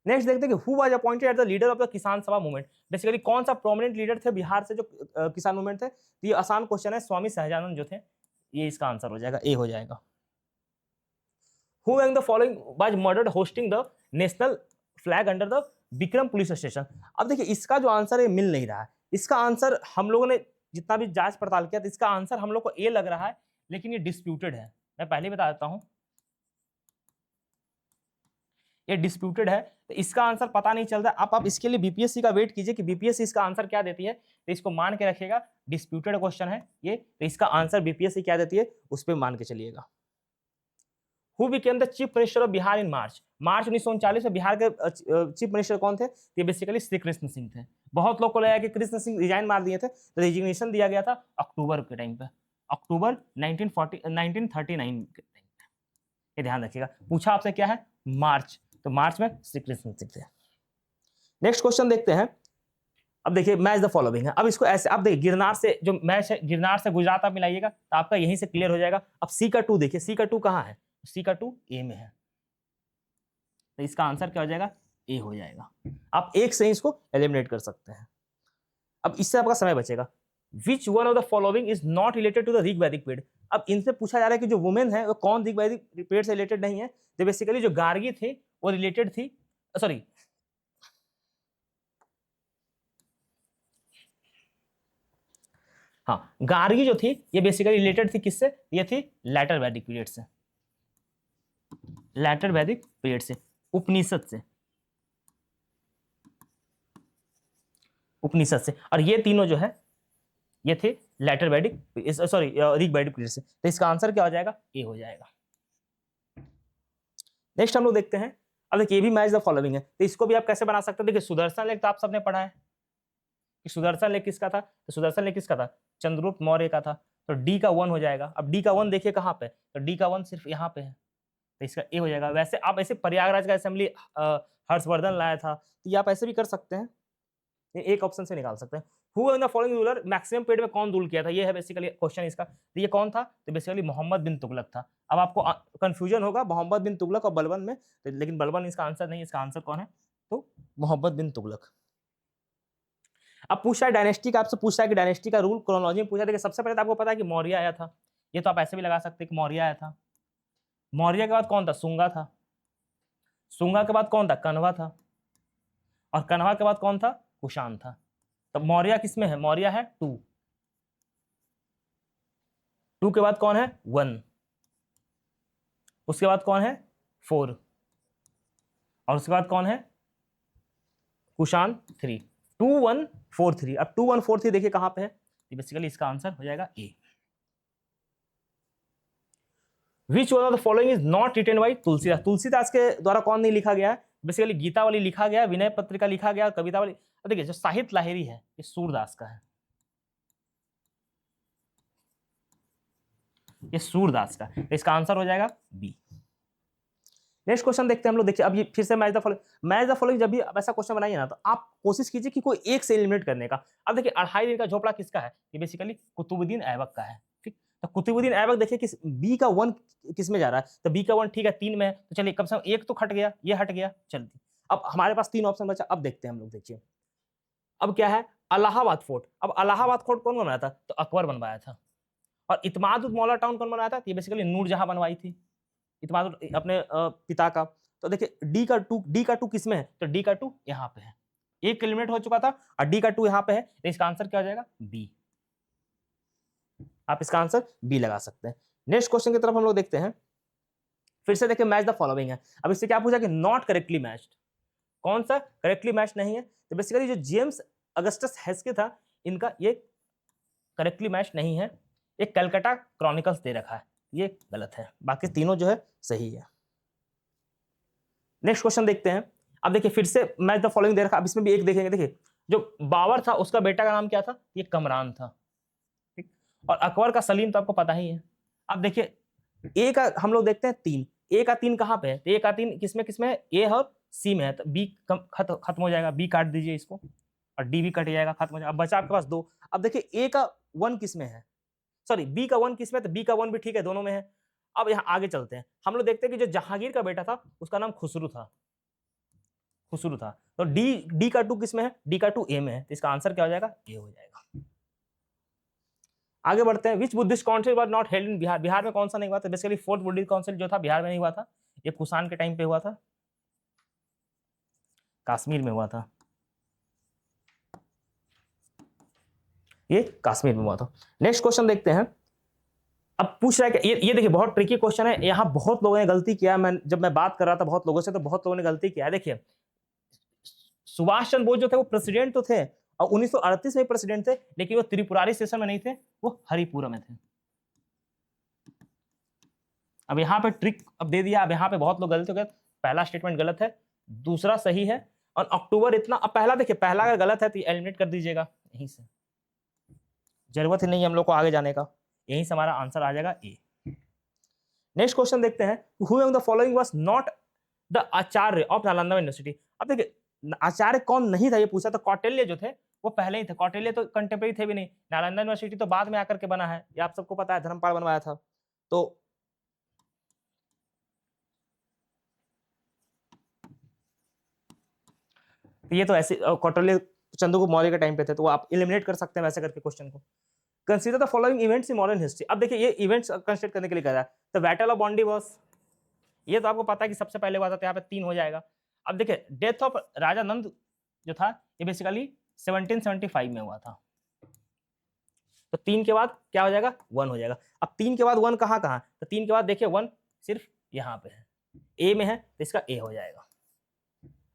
नेक्स्ट देखते हैं कि who was appointed as the leader of the Kisan Sabha movement. Basically कौन सा प्रोमिनेंट लीडर थे बिहार से जो किसान मूवमेंट थे, तो ये आसान क्वेश्चन है, स्वामी सहजानंद जो थे, ये इसका आंसर हो जाएगा, ए हो जाएगा। Who among the following was murdered hosting the national flag under the Vikram police station. अब देखिए इसका जो आंसर है मिल नहीं रहा है। इसका आंसर हम लोगों ने जितना भी जांच पड़ताल किया, तो इसका आंसर हम लोग को ए लग रहा है, लेकिन ये डिस्प्यूटेड है। मैं पहले ही बता देता हूं, ये डिस्प्यूटेड है, तो इसका आंसर पता नहीं चल रहा। आप इसके लिए बीपीएससी का वेट कीजिए कि बीपीएससी इसका आंसर क्या देती है, तो इसको मान के रखिएगा, डिस्प्यूटेड क्वेश्चन है ये, तो इसका आंसर बीपीएससी क्या देती है उस पर मान के चलिएगा। Who became the chief minister of Bihar in March 1939 में बिहार के चीफ मिनिस्टर कौन थे? ये बेसिकली श्री कृष्ण सिंह थे। बहुत लोग को लगा कि कृष्ण सिंह रिजाइन मार दिए थे, तो रिजिग्नेशन दिया गया था अक्टूबर के टाइम पे, अक्टूबर 1939 के टाइम पे। ये ध्यान रखिएगा, पूछा आपसे क्या है? मार्च, तो मार्च में श्री कृष्ण सिंह थे। नेक्स्ट क्वेश्चन देखते हैं। अब देखिए मैच द फॉलोइंग है। अब इसको ऐसे, अब देखिए गिरनार से जो मैच है, गिरनार से गुजरात आप मिलाइएगा तो आपका यहीं से क्लियर हो जाएगा। अब सी का 2 देखिए, सी का 2 कहां है? सी का 2 ए में है, तो इसका आंसर क्या हो जाएगा? ए हो जाएगा। आप एक से ही इसको एलिमिनेट कर सकते हैं। अब इससे आपका समय बचेगा। Which one of the following is not related to the Rigvedic period. अब इनसे पूछा जा रहा है कि जो वुमेन है वो कौन ऋग्वैदिक पीरियड से रिलेटेड नहीं है। तो बेसिकली जो गार्गी थी वो रिलेटेड थी, सॉरी हाँ, गार्गी जो थी ये बेसिकली रिलेटेड थी किससे? ये थी लैटर वैदिक पीरियड से, लैटर वैदिक पीरियड से, उपनिषद से, उपनिषद से। और ये तीनों जो है ये थे लैटर वैदिक, सॉरी ऋग वैदिक पीरियड से। तो इसका आंसर क्या हो जाएगा? ए हो जाएगा। नेक्स्ट हम लोग देखते हैं। अब देखिए ये भी मैच द फॉलोइंग है, तो इसको भी आप कैसे बना सकते हैं? देखिए सुदर्शन लेख तो आप सबने पढ़ा है कि सुदर्शन लेख किसका था, तो सुदर्शन लेख किसका था? चंद्रगुप्त मौर्य का था। तो डी का 1 हो जाएगा। अब डी का 1 देखिए कहां पे, तो डी का 1 सिर्फ यहां पे है, तो इसका ए हो जाएगा। वैसे आप ऐसे प्रयागराज का असेंबली हर्षवर्धन लाया था, तो ये आप ऐसे भी कर सकते हैं, ये एक ऑप्शन से निकाल सकते हैं। Who in the following ruler maximum period में कौन रूल किया था, ये है बेसिकली क्वेश्चन इसका। तो ये कौन था? तो बेसिकली मोहम्मद बिन तुगलक था। अब आपको कंफ्यूजन होगा मोहम्मद बिन तुगलक और बलबन में, तो लेकिन बलबन इसका आंसर नहीं, इसका आंसर कौन है? तो मोहम्मद बिन तुगलक। अब पूछा है डायनेस्टी का, आपसे पूछा है कि डायनेस्टी का रूल क्रोनोलॉजी में पूछा। देखिए सबसे पहले तो आपको पता है कि मौर्य आया था, ये तो आप ऐसे भी लगा सकते हैं कि मौर्य आया था। मौर्य के बाद कौन था? सुंगा था। सुंगा के बाद कौन था? कन्वा था। और कन्वा के बाद कौन था? कुषाण था। तब मौर्य किसमें है? मौर्य है 2, 2 के बाद कौन है? 1, उसके बाद कौन है? 4, और उसके बाद कौन है? कुषाण 3। 2 1 4 3। अब 2 1 4 3 देखिए कहां पे है, बेसिकली इसका आंसर हो जाएगा A. Which one of the following is not written by Tulsidas. Tulsidas के द्वारा कौन नहीं लिखा गया है? बेसिकली गीता वाली लिखा गया, विनय पत्रिका लिखा गया, कविता वाली। देखिए जो साहित्य लाहिरी है ये सूरदास का है, ये सूरदास का, तो इसका आंसर हो जाएगा बी। नेक्स्ट क्वेश्चन देखते हैं हम लोग। देखिए अब ये फिर से match the following. Match the following जब भी आप ऐसा क्वेश्चन बनाइए ना, तो आप कोशिश कीजिए कि कोई एक से एलिमिनेट करने का। अब देखिए 2.5 दिन का झोपड़ा किसका है? ये बेसिकली कुतुबुद्दीन ऐबक का है। ठीक, तो कुतुबुद्दीन ऐबक देखिए किस बी का 1 किस में जा रहा है, तो बी का 1 ठीक है 3 में है, तो चलिए कम से कम एक तो हट गया, ये हट गया। चलिए अब हमारे पास 3 ऑप्शन बचा। अब देखते हैं हम लोग। देखिए अब क्या है? इलाहाबाद फोर्ट। अब इलाहाबाद फोर्ट कौन बनवाया था? तो अकबर बनवाया था। और इत्माद उद मौला टाउन कौन बनाया था? ये बेसिकली नूरजहां बनवाई थी, इत्माद अपने पिता का। तो देखिए डी का 2 किसमें है? तो डी का 2 यहां पे है, एक एलिमिनेट हो चुका था और डी का 2 यहां पे है, तो इसका आंसर क्या हो जाएगा? बी। आप इसका आंसर बी लगा सकते हैं। नेक्स्ट क्वेश्चन की तरफ हम लोग देखते हैं। फिर से देखिए मैच द फॉलोइंग है। अब इससे क्या पूछा कि नॉट करेक्टली मैच्ड, कौन सा करेक्टली मैच नहीं है? तो बेसिकली जो जेम्स अगस्टस हेस्के था, इनका ये करेक्टली मैच नहीं है, एक कलकत्ता क्रॉनिकल्स दे रखा है, ये गलत है, बाकी तीनों जो है सही है। नेक्स्ट क्वेश्चन देखते हैं। अब देखिए फिर से मैच द फॉलोइंग दे रखा, अब इसमें भी एक देखेंगे। देखिए जो बाबर था उसका बेटा का नाम क्या था, ये कमरान था, ठीक। और अकबर का सलीम तो आपको पता ही है। अब देखिए ए का हम लोग देखते हैं 3, ए का 3 कहां पे है, तो ए का 3 किसमें किसमें है, ए और सी में है, तो बी खत्म हो जाएगा, बी काट दीजिए इसको, और डी भी कट जाएगा, खत्म हो जाएगा। अब बचा आपके पास 2। अब देखिए ए का 1 किसमें है, सॉरी बी का 1 किसमें, तो बी का 1 भी ठीक है, दोनों में है। अब यहाँ आगे चलते हैं, हम लोग देखते हैं कि जो जहांगीर का बेटा था उसका नाम खुसरू था, खुसरू था। तो डी का 2 किसमें है, डी का 2 ए में है, तो इसका आंसर क्या हो जाएगा, ए हो जाएगा। आगे बढ़ते हैं। Which Buddhist council was not held in Bihar, Bihar में कौन सा नहीं हुआ था, बेसिकली 4th बुद्धिस्ट काउंसिल जो था बिहार में नहीं हुआ था, ये कुषाण के टाइम पे हुआ था, कश्मीर में हुआ था, ये कश्मीर में हुआ था। नेक्स्ट क्वेश्चन देखते हैं। अब पूछ रहा है कि ये देखिए बहुत ट्रिकी क्वेश्चन है, यहाँ बहुत लोगों ने गलती किया, जब मैं बात कर रहा था बहुत लोगों से तो बहुत लोगों ने गलती किया है। देखिए सुभाष चंद्र बोस जो थे वो प्रेसिडेंट तो थे, और 1938 में प्रेसिडेंट थे, लेकिन वो त्रिपुरारी सेशन में नहीं थे, वो हरिपुरा में थे। अब यहाँ पे ट्रिक अब दे दिया, अब यहाँ पे बहुत लोग गलत हो गए। पहला स्टेटमेंट गलत है, दूसरा सही है, और अक्टूबर इतना, अब पहला देखिए, पहला अगर गलत है तो एलिमिनेट कर दीजिएगा यहीं से, जरूरत ही नहीं है हम लोग को आगे जाने का, यहीं से हमारा आंसर आ जाएगा ए। नेक्स्ट क्वेश्चन देखते हैं। Who among the following was not the Acharya of Nalanda university. अब देखिए आचार्य कौन नहीं था ये पूछा, तो कौटिल्य जो थे वो पहले ही थे, कौटिल्य तो कंटेम्प्रेरी थे भी नहीं, नालंदा यूनिवर्सिटी तो बाद में आकर के बना है, ये आप सबको पता है, धर्मपाल बनवाया था। तो ये तो ऐसे कौटिल्य चंद्रगुप्त मौर्य के टाइम पे थे, तो आप एलिमिनेट कर सकते हैं वैसे करके क्वेश्चन को। Consider the following events in modern history. अब देखिए ये इवेंट्स कंसीडर करने के लिए कह रहा है, तो बैटल ऑफ बॉन्डी वॉस, ये तो आपको पता है कि सबसे पहले हुआ था, तो यहाँ पे 3 हो जाएगा। अब देखिए डेथ ऑफ राजा नंद जो था ये बेसिकली 1775 में हुआ था, तो 3 के बाद क्या हो जाएगा, 1 हो जाएगा। अब 3 के बाद 1 कहाँ कहाँ, तो 3 के बाद देखिए 1 सिर्फ यहाँ पे है, ए में है, तो इसका ए हो जाएगा।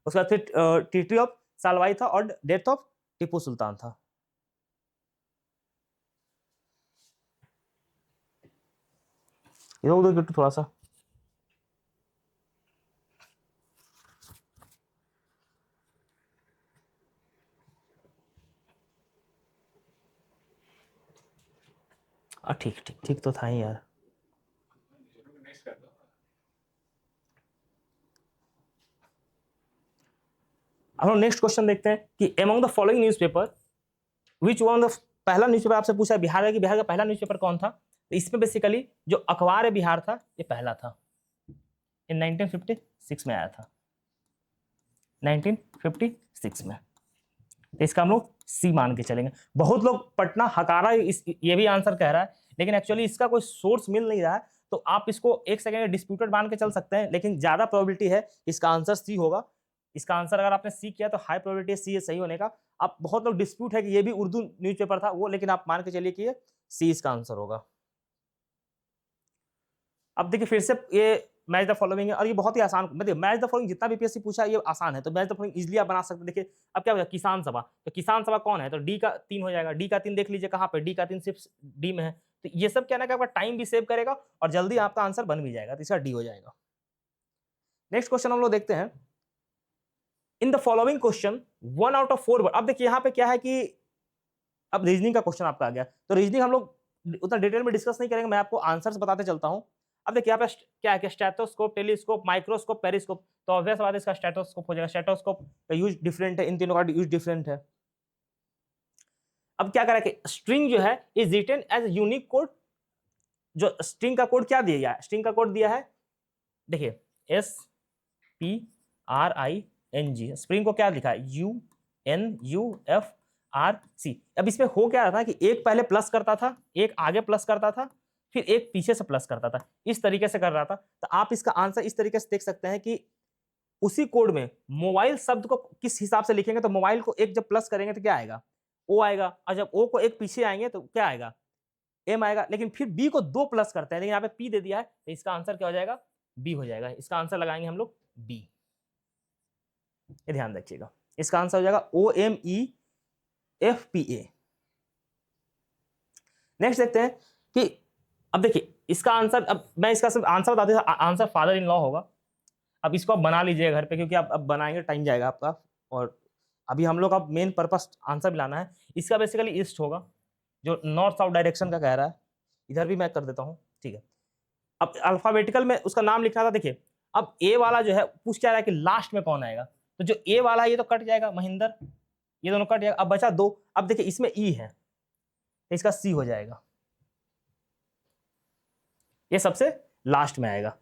उसके बाद फिर ट्रीटी ऑफ सालवाई था और डेथ ऑफ टीपू सुल्तान था। इधर उधर थोड़ा सा, ठीक ठीक ठीक तो था ही यार। अब हम नेक्स्ट क्वेश्चन देखते हैं कि among the following newspaper which one the, पहला न्यूज़पेपर आपसे पूछा बिहार का, कि बिहार का पहला न्यूज़पेपर कौन था, तो इसमें बेसिकली जो अखबार है बिहार था ये पहला था, इन 1956 में आया था, 1956 में, तो इसका हम लोग सी मान के चलेंगे। बहुत लोग पटना हकारा ये भी आंसर कह रहा है, लेकिन एक्चुअली इसका कोई सोर्स मिल नहीं रहा है, तो आप इसको एक सेकंड डिस्प्यूटेड मान के चल सकते हैं, लेकिन ज्यादा प्रोबेबिलिटी है इसका आंसर सी होगा। इसका आंसर अगर आपने सी किया तो हाई प्रोबेबिलिटी है सी है सही होने का। अब बहुत लोग डिस्प्यूट है कि ये भी उर्दू न्यूज़पेपर था वो, लेकिन आप मान के चलिए कि ये सी इसका आंसर होगा। अब देखिए फिर से ये मैच द फॉलोइंग है, और ये बहुत ही आसान, मतलब मैच द फॉलोइंग जितना बीपीएससी पूछा ये आसान है, तो मैच द फॉलोइंग इजीली आप बना सकते हैं। देखिए अब क्या हो गया, किसान सभा, तो किसान सभा कौन है, तो डी का 3 हो जाएगा, डी का 3 देख लीजिए कहाँ पे, डी का 3 सिर्फ डी में है, तो ये सब क्या ना कि आपका टाइम भी सेव करेगा और जल्दी आपका आंसर बन भी जाएगा, तो इसका डी हो जाएगा। नेक्स्ट क्वेश्चन हम लोग देखते हैं। In the following question 1 out of 4, अब देखिए यहाँ पे क्या है कि अब रीजनिंग का क्वेश्चन आपका आ गया, तो रीजनिंग हम लोग उतना डिटेल में डिस्कस नहीं करेंगे, मैं आपको आंसर्स बताते चलता हूँ। अब देखिए यहाँ पे क्या है कि स्टेथोस्कोप, टेलीस्कोप, माइक्रोस्कोप, पेरिस्कोप, तो ऑब्वियस बात है इसका स्टेथोस्कोप हो जाएगा। स्टेथोस्कोप का यूज डिफरेंट है, इन तीनों का यूज डिफरेंट है। अब क्या करें कि स्ट्रिंग जो है is written as unique code, जो स्ट्रिंग का कोड क्या दिया गया है, स्ट्रिंग का कोड दिया है देखिए SPRING, स्प्रिंग को क्या लिखा है UNUFRC। अब इसमें हो क्या रहा था कि एक पहले प्लस करता था, एक आगे प्लस करता था, फिर एक पीछे से प्लस करता था, इस तरीके से कर रहा था। तो आप इसका आंसर इस तरीके से देख सकते हैं कि उसी कोड में मोबाइल शब्द को किस हिसाब से लिखेंगे, तो मोबाइल को एक जब प्लस करेंगे तो क्या आएगा, ओ आएगा, और जब ओ को एक पीछे आएंगे तो क्या आएगा, एम आएगा। लेकिन फिर बी को 2 प्लस करते हैं, लेकिन यहाँ पे पी दे दिया है, तो इसका आंसर क्या हो जाएगा, बी हो जाएगा। इसका आंसर लगाएंगे हम लोग बी, ये ध्यान रखिएगा, इसका आंसर हो जाएगा OMEFPA। नेक्स्ट देखते हैं कि अब देखिए इसका आंसर, अब मैं इसका सिर्फ आंसर बता देता, आंसर फादर इन लॉ होगा। अब इसको आप बना लीजिए घर पे, क्योंकि आप अब बनाएंगे टाइम जाएगा आपका, और अभी हम लोग का मेन पर्पस आंसर भी लाना है। इसका बेसिकली ईस्ट होगा, जो नॉर्थ साउथ डायरेक्शन का कह रहा है। इधर भी मैं कर देता हूँ, ठीक है। अब अल्फाबेटिकल में उसका नाम लिखना था। देखिए अब ए वाला जो है पूछ क्या रहा है कि लास्ट में कौन आएगा, तो जो ए वाला है ये तो कट जाएगा, महेंद्र, ये दोनों कट जाएगा। अब बचा दो। अब देखिए इसमें ई है तो इसका सी हो जाएगा, ये सबसे लास्ट में आएगा।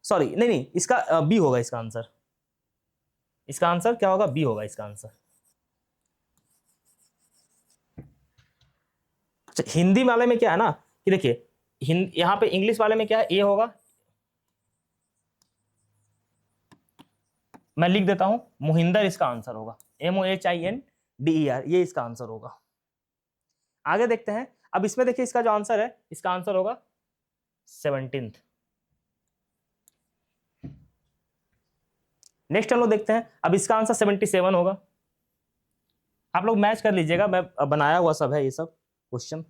सॉरी नहीं नहीं, इसका बी होगा इसका आंसर। इसका आंसर क्या होगा? बी होगा इसका आंसर। अच्छा, हिंदी वाले में क्या है ना कि देखिए यहाँ पे इंग्लिश वाले में क्या है, ए होगा। मैं लिख देता हूं, मोहिंदर इसका आंसर होगा, MOHINDER, ये इसका आंसर होगा। आगे देखते हैं। अब इसमें देखिए इसका जो आंसर है, इसका आंसर होगा 17th। नेक्स्ट हम लोग देखते हैं। अब इसका आंसर 77 होगा। आप लोग मैच कर लीजिएगा, मैं बनाया हुआ सब है ये सब क्वेश्चन।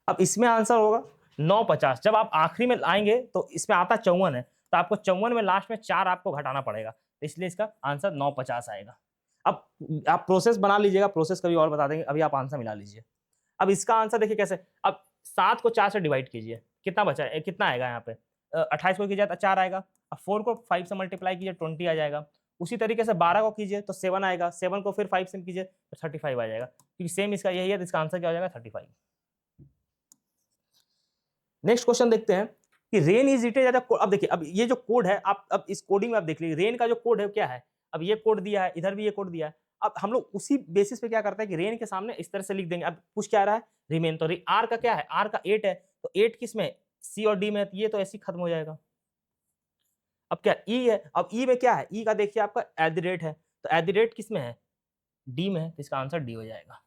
अब इसमें आंसर होगा 950। जब आप आखिरी में आएंगे तो इसमें आता 54 है, तो आपको 54 में लास्ट में 4 आपको घटाना पड़ेगा, तो इसलिए इसका आंसर 950 आएगा। अब आप प्रोसेस बना लीजिएगा, प्रोसेस कभी और बता देंगे, अभी आप आंसर मिला लीजिए। अब इसका आंसर देखिए कैसे। अब 7 को 4 से डिवाइड कीजिए, कितना बचा है, कितना आएगा यहाँ पे 28 को कीजिए तो 4 आएगा। अब 4 को 5 से मल्टीप्लाई कीजिए 20 आ जाएगा। उसी तरीके से 12 को कीजिए तो 7 आएगा, 7 को फिर 5 से कीजिए तो 35 आ जाएगा, क्योंकि सेम इसका यही है, तो इसका आंसर क्या हो जाएगा 35। नेक्स्ट क्वेश्चन देखते हैं कि रेन इज रिटेन। अब देखिए अब ये जो कोड है, आप अब इस कोडिंग में आप देख लीजिए, रेन का जो कोड है क्या है। अब ये कोड दिया है, इधर भी ये कोड दिया है। अब हम लोग उसी बेसिस पे क्या करते हैं कि रेन के सामने इस तरह से लिख देंगे। अब पूछ क्या रहा है, रिमेन, तो आर का क्या है, आर का 8 है, तो 8 किस में, सी और डी में, तो ये तो ऐसे ही खत्म हो जाएगा। अब क्या ई है, अब ई में क्या है, ई का देखिए आपका एट द रेट है, तो एट द रेट किस में है, डी में है, तो इसका आंसर डी हो जाएगा।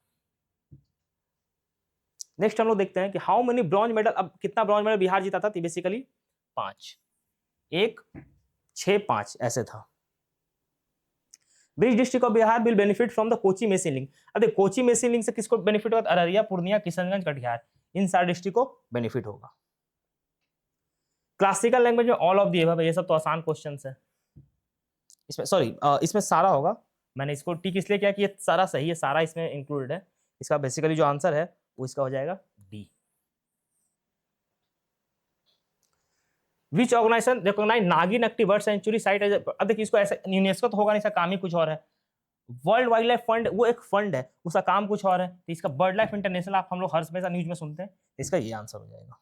नेक्स्ट हम लोग देखते हैं कि हाउ मेनी ब्रॉन्ज मेडल। अब कितना ब्रॉन्ज मेडल बिहार जीता था, तो बेसिकली 5, 1, 6, 5 ऐसे था। Which district of Bihar will benefit from the Kochi machine link. अब देखो कोची मेसिन लिंक से किसको बेनिफिट होगा, अररिया, पूर्णिया, किशनगंज, कटिहार, इन 4 डिस्ट्रिक्ट को बेनिफिट होगा। क्लासिकल लैंग्वेज में ऑल ऑफ दी अबव, ये सब तो आसान क्वेश्चंस है। इसमें सॉरी इसमें सारा होगा, मैंने इसको टिक इसलिए किया कि ये सारा सही है, सारा इसमें इंक्लूडेड है। इसका बेसिकली जो आंसर है वो इसका हो जाएगा डी। विच ऑर्गेनाइजेशन रिकॉग्नाइज नागिन बर्ड सेंचुरी साइट एज। अब देखिए इसको ऐसे यूनेस्को तो होगा नहीं, इसका काम ही कुछ और है। वर्ल्ड वाइल्ड लाइफ फंड वो एक फंड है, उसका काम कुछ और है, तो इसका बर्ड लाइफ इंटरनेशनल आप हम लोग हर हमेशा न्यूज में सुनते हैं, तो इसका ये आंसर हो जाएगा।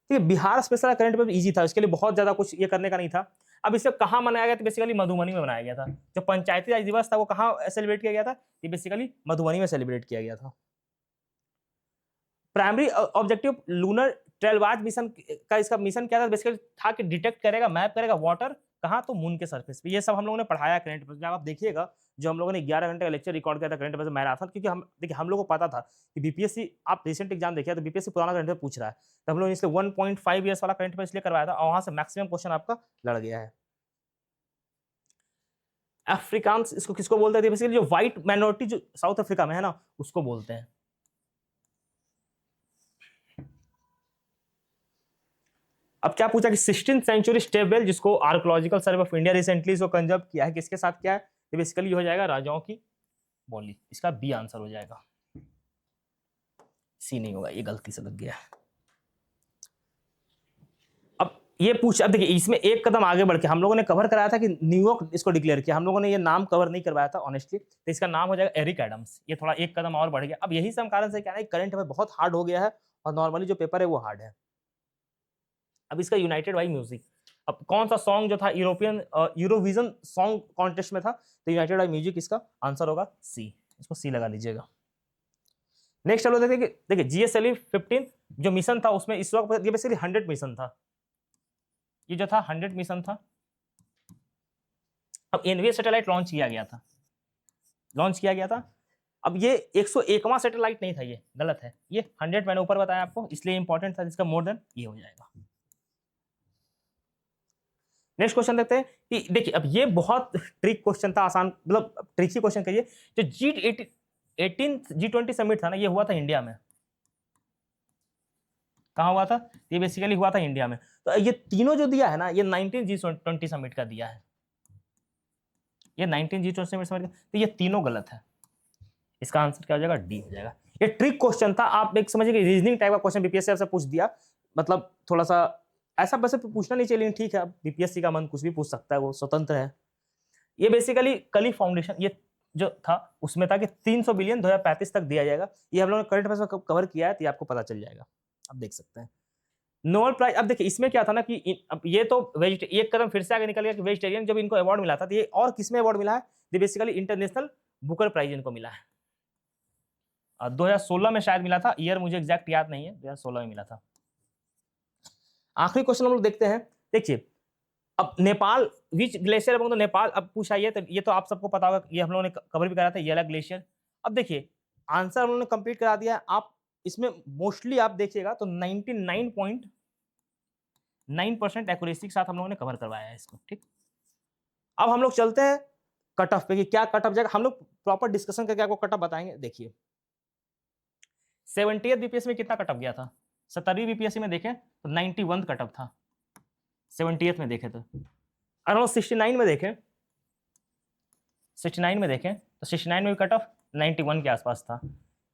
ठीक है, Bihar special current paper easy था, इसके लिए बहुत ज्यादा कुछ ये करने का नहीं था। अब इसे कहाँ मनाया गया, तो बेसिकली मधुबनी में मनाया गया था। जो पंचायती राज दिवस था वो कहाँ सेलिब्रेट किया गया था, ये बेसिकली मधुबनी में सेलिब्रेट किया गया था। प्राइमरी ऑब्जेक्टिव लूनर ट्रेलवाज मिशन का इसका मिशन क्या था, बेसिकली था कि डिटेक्ट करेगा, मैप करेगा वाटर कहाँ, तो मून के सरफेस पे। ये सब हम लोगों ने पढ़ाया करंट अफेयर्स। जब आप देखिएगा जो हम लोगों ने 11 घंटे का लेक्चर रिकॉर्ड किया था करंट अफेयर्स मैराथन, क्योंकि हम देखिए हम लोगों को पता था कि बीपीएससी, आप रिसेंट एग्जाम देखिए तो बीपीएससी पुराना करंट अफेयर पूछ रहा है, तो हम लोगों ने इसलिए 1.5 ईयर्स वाला करंट अफेयर इसलिए करवाया था, और वहां से मैक्सिमम क्वेश्चन आपका लड़ गया है। अफ्रीकांस इसको किसको बोलते हैं, बेसिकली जो व्हाइट माइनॉरिटी जो साउथ अफ्रीका में है ना, उसको बोलते हैं। अब क्या पूछा कि 16th सेंचुरी स्टेबल, जिसको archaeological survey of India recently इसको कंजर्व किया है, किसके साथ किया है, तो बेसिकली हो जाएगा राजाओं की बोली। इसका बी आंसर हो जाएगा, सी नहीं होगा, ये गलती से लग गया। अब ये पूछ, अब देखिए इसमें एक कदम आगे बढ़ के हम लोगों ने कवर कराया था कि न्यूयॉर्क इसको डिक्लेयर किया, हम लोगों ने ये नाम कवर नहीं करवाया था ऑनेस्टली, तो इसका नाम हो जाएगा एरिक एडम्स। ये थोड़ा एक कदम और बढ़ गया। अब यही सब कारण से क्या है, करंट में बहुत हार्ड हो गया है, और नॉर्मली जो पेपर है वो हार्ड है। अब इसका यूनाइटेड बाय म्यूजिक, अब कौन सा सॉन्ग जो था यूरोविजन सॉन्ग कॉन्टेस्ट में था, तो यूनाइटेड बाय म्यूजिक इसका आंसर होगा सी, इसको सी लगा लीजिएगा। नेक्स्ट चलो देखिए GSLV 15 जो मिशन था उसमें इस वक्त ये बेसिकली 100 मिशन था, ये जो था 100 मिशन था। अब एनवीए सैटेलाइट लॉन्च किया गया था। अब ये 101वां सैटेलाइट नहीं था, ये गलत है, ये 100 मैंने ऊपर बताया आपको, इसलिए इंपॉर्टेंट था, जिसका मोर देन ये हो जाएगा। नेक्स्ट क्वेश्चन देखते हैं कि देखिए अब ये बहुत ट्रिक क्वेश्चन था, आसान मतलब ट्रिकी क्वेश्चन कहिए। जो G20 समिट था ना, ये हुआ था इंडिया में, कहाँ हुआ था? ये बेसिकली हुआ था इंडिया में। तो ये तीनों जो दिया है ना, ये 19G20 समिट का दिया है, ये 19G20 समिट का, तो ये तीनों गलत है। इसका आंसर क्या हो जाएगा? डी हो जाएगा। ये ट्रिक क्वेश्चन था, आप एक समझिए कि रीजनिंग टाइप का क्वेश्चन बीपीएससी आपसे पूछ दिया, मतलब थोड़ा सा ऐसा वैसे पूछना नहीं चाहिए, लेकिन ठीक है, बीपीएससी का मन कुछ भी पूछ सकता है, वो स्वतंत्र है। ये बेसिकली कली फाउंडेशन ये जो था उसमें था कि 300 बिलियन 2035 तक दिया जाएगा। ये हम लोगों ने करंट अफेयर्स में कवर किया है, तो ये आपको पता चल जाएगा, आप देख सकते हैं। नोबेल प्राइज, अब देखिए इसमें क्या था ना कि अब ये तो एक कदम फिर से आगे निकल गया कि वेजिटेरियन जब इनको अवार्ड मिला था, तो ये और किसमें अवार्ड मिला है? ये बेसिकली इंटरनेशनल बुकर प्राइज इनको मिला है। 2016 में शायद मिला था, ईयर मुझे एग्जैक्ट याद नहीं है, 2016 में मिला था। आखिरी क्वेश्चन हम लोग देखते हैं। देखिए अब नेपाल विच ग्लेशियर अमंग द नेपाल, अब पूछा ये तो आप सबको पता होगा, ये हम लोगों ने कवर भी करा था, येला ग्लेशियर। अब देखिए आंसर हम लोगों ने कंप्लीट करा दिया है। आप इसमें मोस्टली आप देखिएगा तो 99.9% एक्यूरेसी के साथ हम लोगों ने कवर करवाया है इसको, ठीक। अब हम लोग चलते हैं कट ऑफ पे कि क्या कट ऑफ जाएगा, हम लोग प्रॉपर डिस्कशन करके आपको कट ऑफ बताएंगे। देखिए 70th बीपीएससी में कितना कट ऑफ गया था? 70वीं बीपीएससी में देखें तो 91 कट ऑफ था। 70th में देखें तो अराउंड 69 में देखें, 69 में देखें तो 69 में भी कट ऑफ 91 के आसपास था।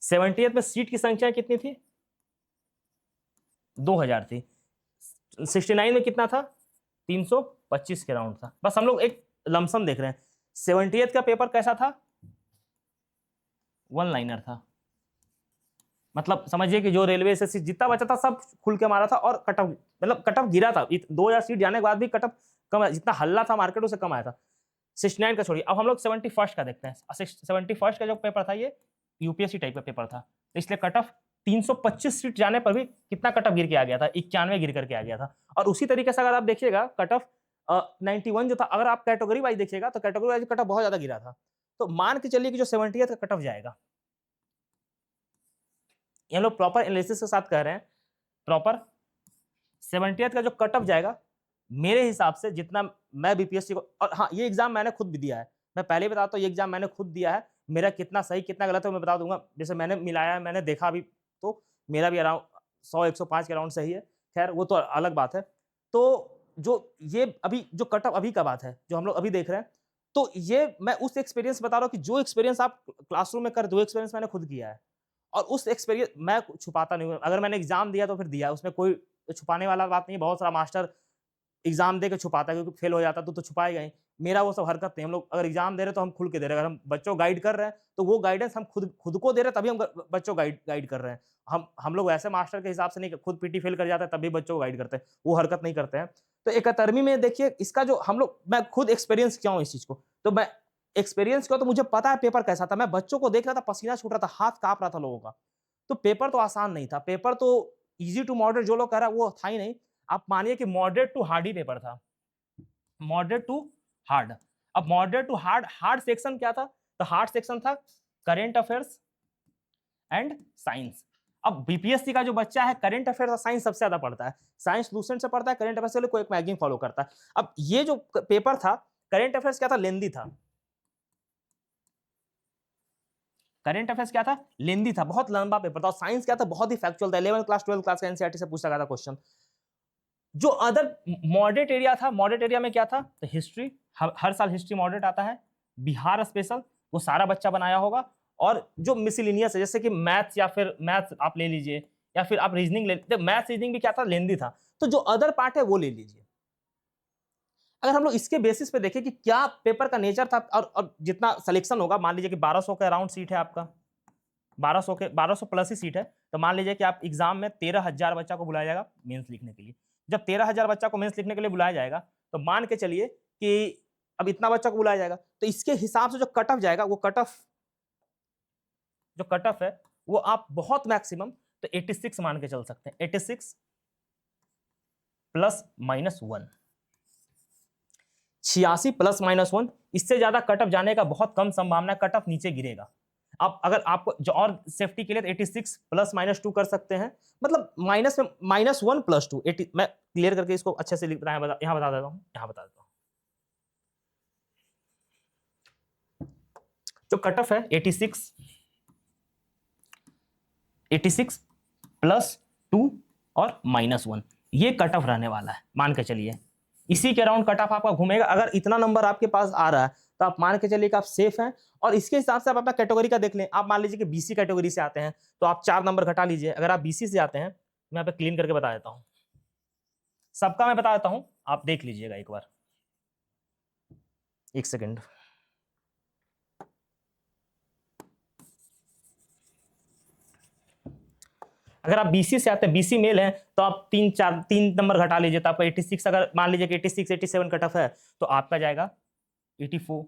70th में सीट की संख्या कितनी थी? 2000 थी। 69 में कितना था? 325 के राउंड था। बस हम लोग एक लमसम देख रहे हैं। 70th का पेपर कैसा था? वन लाइनर था, मतलब समझिए कि जो रेलवे से जितना बचा था सब खुल के मारा था, और कट ऑफ मतलब कट ऑफ गिरा था। 2000 सीट जाने के बाद भी कट ऑफ कम, जितना हल्ला था मार्केट उससे कम आया था। 69 का छोड़िए, अब हम लोग 71st का देखते हैं। 71st का जो पेपर था ये यूपीएससी टाइप का पेपर था, तो इसलिए कट ऑफ 325 सीट जाने पर भी कितना कट ऑफ गिर के आ गया था? 91 गिर करके आ गया था। और उसी तरीके से अगर आप देखिएगा कट ऑफ 91 जो था, अगर आप कैटेगरी वाइज देखिएगा तो कैटेगरी वाइज कट ऑफ बहुत ज्यादा गिरा था। तो मान के चलिए कि जो 70th का कट ऑफ जाएगा, ये हम लोग प्रॉपर एनालिसिस के साथ कह रहे हैं, प्रॉपर 70th का जो कट ऑफ जाएगा, मेरे हिसाब से जितना मैं बीपीएससी को, और हाँ ये एग्जाम मैंने खुद भी दिया है, मैं पहले ही बताता हूँ, ये एग्जाम मैंने खुद दिया है। मेरा कितना सही कितना गलत है मैं बता दूंगा। जैसे मैंने मिलाया है, मैंने देखा भी, तो मेरा भी अराउंड 100-105 के अराउंड सही है। खैर वो तो अलग बात है। तो जो ये अभी जो कट ऑफ अभी का बात है जो हम लोग अभी देख रहे हैं, तो ये मैं उस एक्सपीरियंस बता रहा हूँ कि जो एक्सपीरियंस आप क्लासरूम में कर, दो एक्सपीरियंस मैंने खुद किया है, और उस एक्सपीरियंस मैं छुपाता नहीं हूँ। अगर मैंने एग्जाम दिया तो फिर दिया, उसमें कोई छुपाने वाला बात नहीं। बहुत सारा मास्टर एग्जाम दे के छुपाता है क्योंकि फेल हो जाता तो छुपाएगा ही। मेरा वो सब हरकत नहीं। हम लोग अगर एग्जाम दे रहे तो हम खुल के दे रहे हैं। अगर हम बच्चों को गाइड कर रहे हैं तो वो गाइडेंस हम खुद को दे रहे हैं, तभी हम बच्चों को गाइड कर रहे हैं। हम लोग ऐसे मास्टर के हिसाब से नहीं, खुद पीटी फेल कर जाते हैं तभी बच्चों को गाइड करते हैं, वो हरकत नहीं करते हैं। तो 71वीं में देखिए इसका जो हम लोग, मैं खुद एक्सपीरियंस किया हूँ इस चीज को, तो मैं एक्सपीरियंस किया तो मुझे पता है पेपर कैसा था। मैं बच्चों को देख रहा था, पसीना छूट रहा था, हाथ कांप रहा था लोगों का। तो पेपर तो आसान नहीं था, पेपर तो इजी टू मॉडरेट जो लोग कह रहा है वो था ही नहीं। आप मानिए कि मॉडरेट टू हार्ड ही पेपर था, मॉडरेट टू हार्ड। अब moderate to hard, hard section क्या था? तो हार्ड सेक्शन था करेंट अफेयर्स एंड साइंस। अब बीपीएससी का जो बच्चा है करेंट अफेयर्स और साइंस सबसे ज्यादा पढ़ता है, साइंस लूसेंट से पढ़ता है, करेंट अफेयर्स से कोई एक मैगजीन फॉलो करता है। अब ये जो पेपर था करेंट अफेयर्स क्या था? लेंदी था। करंट अफेयर्स क्या था? लेंदी था, बहुत लंबा पेपर था। और साइंस क्या था? बहुत ही फैक्चुअल था, 11th क्लास 12th क्लास का एनसीईआरटी से पूछा गया था क्वेश्चन। जो अदर मॉडरेट एरिया था, मॉडरेट एरिया में क्या था? तो हिस्ट्री, हर साल हिस्ट्री मॉडरेट आता है। बिहार स्पेशल, वो सारा बच्चा बनाया होगा। और जो मिसलिनियस है जैसे कि मैथ्स, या फिर मैथ्स आप ले लीजिए, या फिर आप रीजनिंग ले लीजिए। मैथ्स रीजनिंग भी क्या था? लेंदी था। तो जो अदर पार्ट है वो ले लीजिए। अगर हम लोग इसके बेसिस पे देखें कि क्या पेपर का नेचर था, और जितना सिलेक्शन होगा, मान लीजिए कि 1200 के अराउंड सीट है आपका, 1200 प्लस ही सीट है, तो मान लीजिए कि आप एग्जाम में 13,000 बच्चा को बुलाया जाएगा मेंस लिखने के लिए। जब 13,000 बच्चा को मेंस लिखने के लिए बुलाया जाएगा, तो मान के चलिए कि अब इतना बच्चा को बुलाया जाएगा, तो इसके हिसाब से जो कट ऑफ जाएगा, वो कट ऑफ है वो आप बहुत मैक्सिमम तो 86 मान के चल सकते हैं। 86 प्लस माइनस 1, 86 प्लस माइनस 1। इससे ज्यादा कट ऑफ जाने का बहुत कम संभावना है, कट ऑफ नीचे गिरेगा। आप अगर आपको जो और सेफ्टी के लिए 86 प्लस माइनस 2 कर सकते हैं, मतलब माइनस में माइनस 1 प्लस 2। मैं क्लियर करके इसको अच्छे से लिख रहा है, यहां बता देता हूं, यहां बता देता हूं। जो कट ऑफ है 86 प्लस 2 और -1, ये कट ऑफ रहने वाला है, मान के चलिए इसी के अराउंड कट ऑफ आपका घूमेगा। अगर इतना नंबर आपके पास आ रहा है तो आप मान के चलिए कि आप सेफ हैं। और इसके हिसाब से आप अपना कैटेगरी का देख लें। आप मान लीजिए कि बीसी कैटेगरी से आते हैं तो आप 4 नंबर घटा लीजिए। अगर आप बीसी से आते हैं, मैं यहाँ पे क्लीन करके बता देता हूँ, सबका मैं बता देता हूँ, आप देख लीजिएगा एक बार, 1 सेकेंड। अगर आप बीसी से आते हैं, बीसी मेल है, तो आप 3 नंबर घटा लीजिए तो आपका 86, अगर मान लीजिए कि 86 87 कट ऑफ है तो आपका जाएगा 84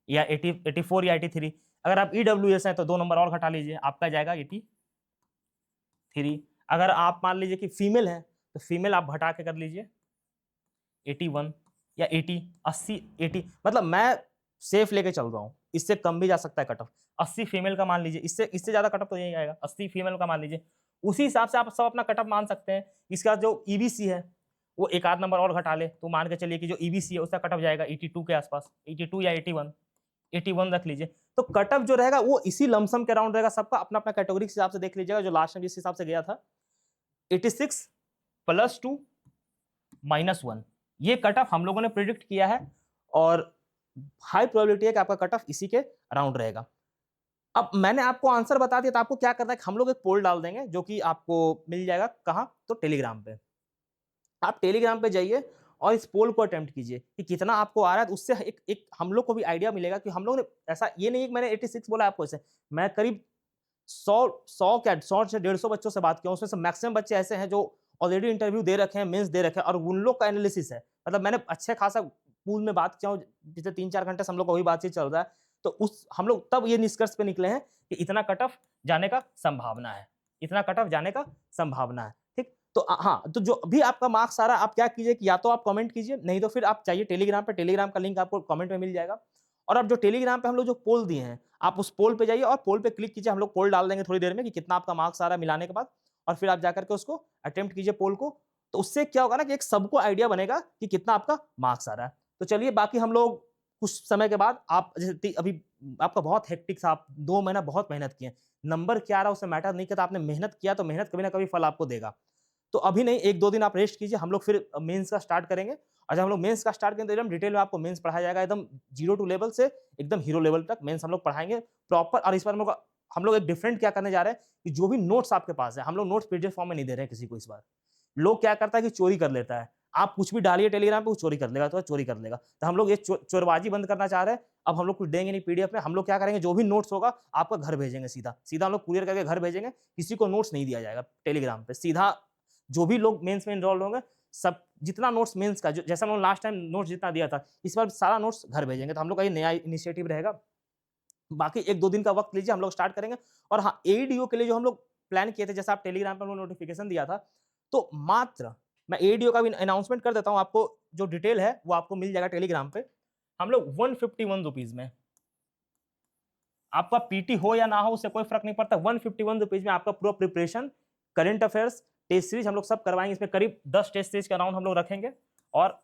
या 84 या 83। अगर आप ईडब्ल्यूएस हैं तो 2 नंबर और घटा लीजिए, आपका जाएगा 83। अगर आप मान लीजिए कि फीमेल है तो फीमेल आप घटा के कर लीजिए 81 या 80, 80, 80, मतलब मैं सेफ लेके चल रहा हूँ, इससे कम भी जा सकता है कट ऑफ। 80 फीमेल का मान लीजिए, इससे ज्यादा कट ऑफ तो यही आएगा, 80 फीमेल का मान लीजिए। उसी हिसाब से आप सब अपना कट ऑफ मान सकते हैं। इसका जो ईबीसी है वो एक आध नंबर और घटा ले तो मान के चलिए कि जो ईबीसी है उसका कट ऑफ जाएगा 82 के आसपास, 82 या 81, 81 रख लीजिए। तो कट ऑफ जो रहेगा वो इसी लमसम के अराउंड रहेगा। सबका अपना अपना कैटेगरी के हिसाब से देख लीजिएगा। जो लास्ट में जिस हिसाब से गया था 86 + 2 - 1, ये कट ऑफ हम लोगों ने प्रिडिक्ट किया है और हाई प्रोबेबिलिटी है कि आपका कट ऑफ इसी के अराउंड रहेगा। अब मैंने आपको आंसर बता दिया तो आपको क्या करना है, हम लोग एक पोल डाल देंगे जो कि आपको मिल जाएगा कहाँ, तो टेलीग्राम पे। आप टेलीग्राम पे जाइए और इस पोल को अटेम्प्ट कीजिए कि कितना आपको आ रहा है। तो उससे एक हम लोग को भी आइडिया मिलेगा कि हम लोग ने ऐसा, ये नहीं है कि मैंने 86 बोला आपको, ऐसे मैं करीब 100 से 150 बच्चों से बात किया, उसमें से मैक्सिमम बच्चे ऐसे हैं जो ऑलरेडी इंटरव्यू दे रखे हैं, मेंस दे रखे हैं और उन लोग का एनालिसिस है। मतलब मैंने अच्छे खासा पूल में बात किया हूँ, पिछले 3-4 घंटे से हम लोग का वही बातचीत चल रहा है। तो उस हम लोग तब ये निष्कर्ष पे निकले हैं कि इतना कट ऑफ जाने का संभावना है, इतना कट ऑफ जाने का संभावना है। ठीक, तो हाँ, तो जो भी आपका मार्क्स आ रहा है आप क्या कीजिए कि या तो आप कमेंट कीजिए, नहीं तो फिर आप चाहिए टेलीग्राम पे, टेलीग्राम का लिंक आपको कमेंट में मिल जाएगा। और अब जो टेलीग्राम पे हम लोग जो पोल दिए हैं, आप उस पोल पे जाइए और पोल पे क्लिक कीजिए। हम लोग पोल डाल देंगे थोड़ी देर में कि कितना आपका मार्क्स आ रहा है मिलाने के बाद, और फिर आप जाकर के उसको अटेम्प्ट कीजिए पोल को। तो उससे क्या होगा ना कि एक सबको आइडिया बनेगा कि कितना आपका मार्क्स आ रहा है। तो चलिए, बाकी हम लोग कुछ समय के बाद, आप जैसे अभी आपका बहुत हेक्टिक था, आप 2 महीना बहुत मेहनत किए, नंबर क्या आ रहा है उससे मैटर नहीं करता, आपने मेहनत किया तो मेहनत कभी ना कभी फल आपको देगा। तो अभी नहीं, 1-2 दिन आप रेस्ट कीजिए, हम लोग फिर मेंस का स्टार्ट करेंगे। और जब हम लोग मेंस का स्टार्ट करेंगे तो एकदम डिटेल में आपको मेंस पढ़ाया जाएगा, एकदम 0 टू लेवल से एकदम हीरो लेवल तक मेंस हम लोग पढ़ाएंगे प्रॉपर। और इस बार हम लोग एक डिफरेंट क्या करने जा रहे हैं कि जो भी नोट्स आपके पास है, हम लोग नोट्स पीडीएफ फॉर्म में नहीं दे रहे हैं किसी को। इस बार लोग क्या करता है कि चोरी कर लेता है, आप कुछ भी डालिए टेलीग्राम पे वो चोरी कर लेगा, तो चोरी कर लेगा। तो हम लोग ये चोरबाजी बंद करना चाह रहे हैं। अब हम लोग कुछ देंगे नहीं पीडीएफ में, हम लोग क्या करेंगे, जो भी नोट्स होगा आपका घर भेजेंगे, सीधा सीधा हम लोग कुरियर करके घर भेजेंगे। किसी को नोट्स नहीं दिया जाएगा टेलीग्राम पे, सीधा जो भी लोग मेंस में एनरोल्ड होंगे, सब जितना नोट्स मेंस का, जैसा हम लोग लास्ट टाइम नोट्स जितना दिया था, इस बार सारा नोट्स घर भेजेंगे। तो हम लोग का ये नया इनिशिएटिव रहेगा। बाकी 1-2 दिन का वक्त लीजिए, हम लोग स्टार्ट करेंगे। और हाँ, एईडीओ के लिए जो हम लोग प्लान किए थे, जैसा आप टेलीग्राम पर नोटिफिकेशन दिया था, तो मात्र मैं एईडीओ का भी अनाउंसमेंट कर देता हूँ, आपको जो डिटेल है वो आपको मिल जाएगा टेलीग्राम पे। हम लोग 151 रुपीज में, आपका पीटी हो या ना हो उससे कोई फर्क नहीं पड़ता, 151 रुपीज में आपका पूरा preparation, current affairs, test series हम लोग सब करवाएंगे। इसमें करीब 10 टेस्ट सीरीज का राउंड हम लोग रखेंगे। और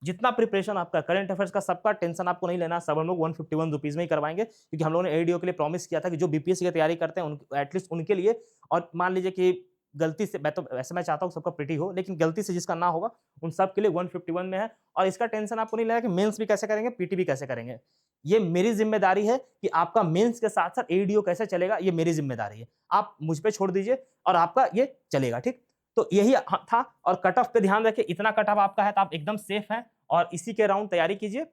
जितना प्रिपरेशन आपका करंट अफेयर्स का, सबका टेंशन आपको नहीं लेना, सब हम लोग 151 रुपीज में ही करवाएंगे। क्योंकि हम लोगों ने एडीओ के लिए प्रॉमिस किया था कि जो बीपीएससी की तैयारी करते हैं एटलीस्ट उनके लिए। और मान लीजिए कि गलती से, मैं तो ऐसे मैं चाहता हूँ सबका प्रीटी हो, लेकिन गलती से जिसका ना होगा उन सब के लिए 151 में है। और इसका टेंशन आपको नहीं लेना कि मेंस भी कैसे करेंगे, पीटी भी कैसे करेंगे। ये मेरी जिम्मेदारी है कि आपका मेंस के साथ साथ एडीओ कैसे चलेगा, ये मेरी जिम्मेदारी है। आप मुझ पे छोड़ दीजिए और आपका ये चलेगा। ठीक, तो यही था। और कट ऑफ पे ध्यान रखिए, इतना कट ऑफ आपका है तो आप एकदम सेफ हैं और इसी के राउंड तैयारी कीजिए।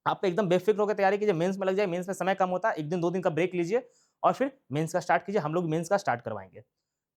आप एकदम बेफिक्र होकर तैयारी कीजिए, मेंस में लग जाए। मेंस में समय कम होता है, 1 दिन 2 दिन का ब्रेक लीजिए और फिर मेंस का स्टार्ट कीजिए। हम लोग मेंस का स्टार्ट करवाएंगे।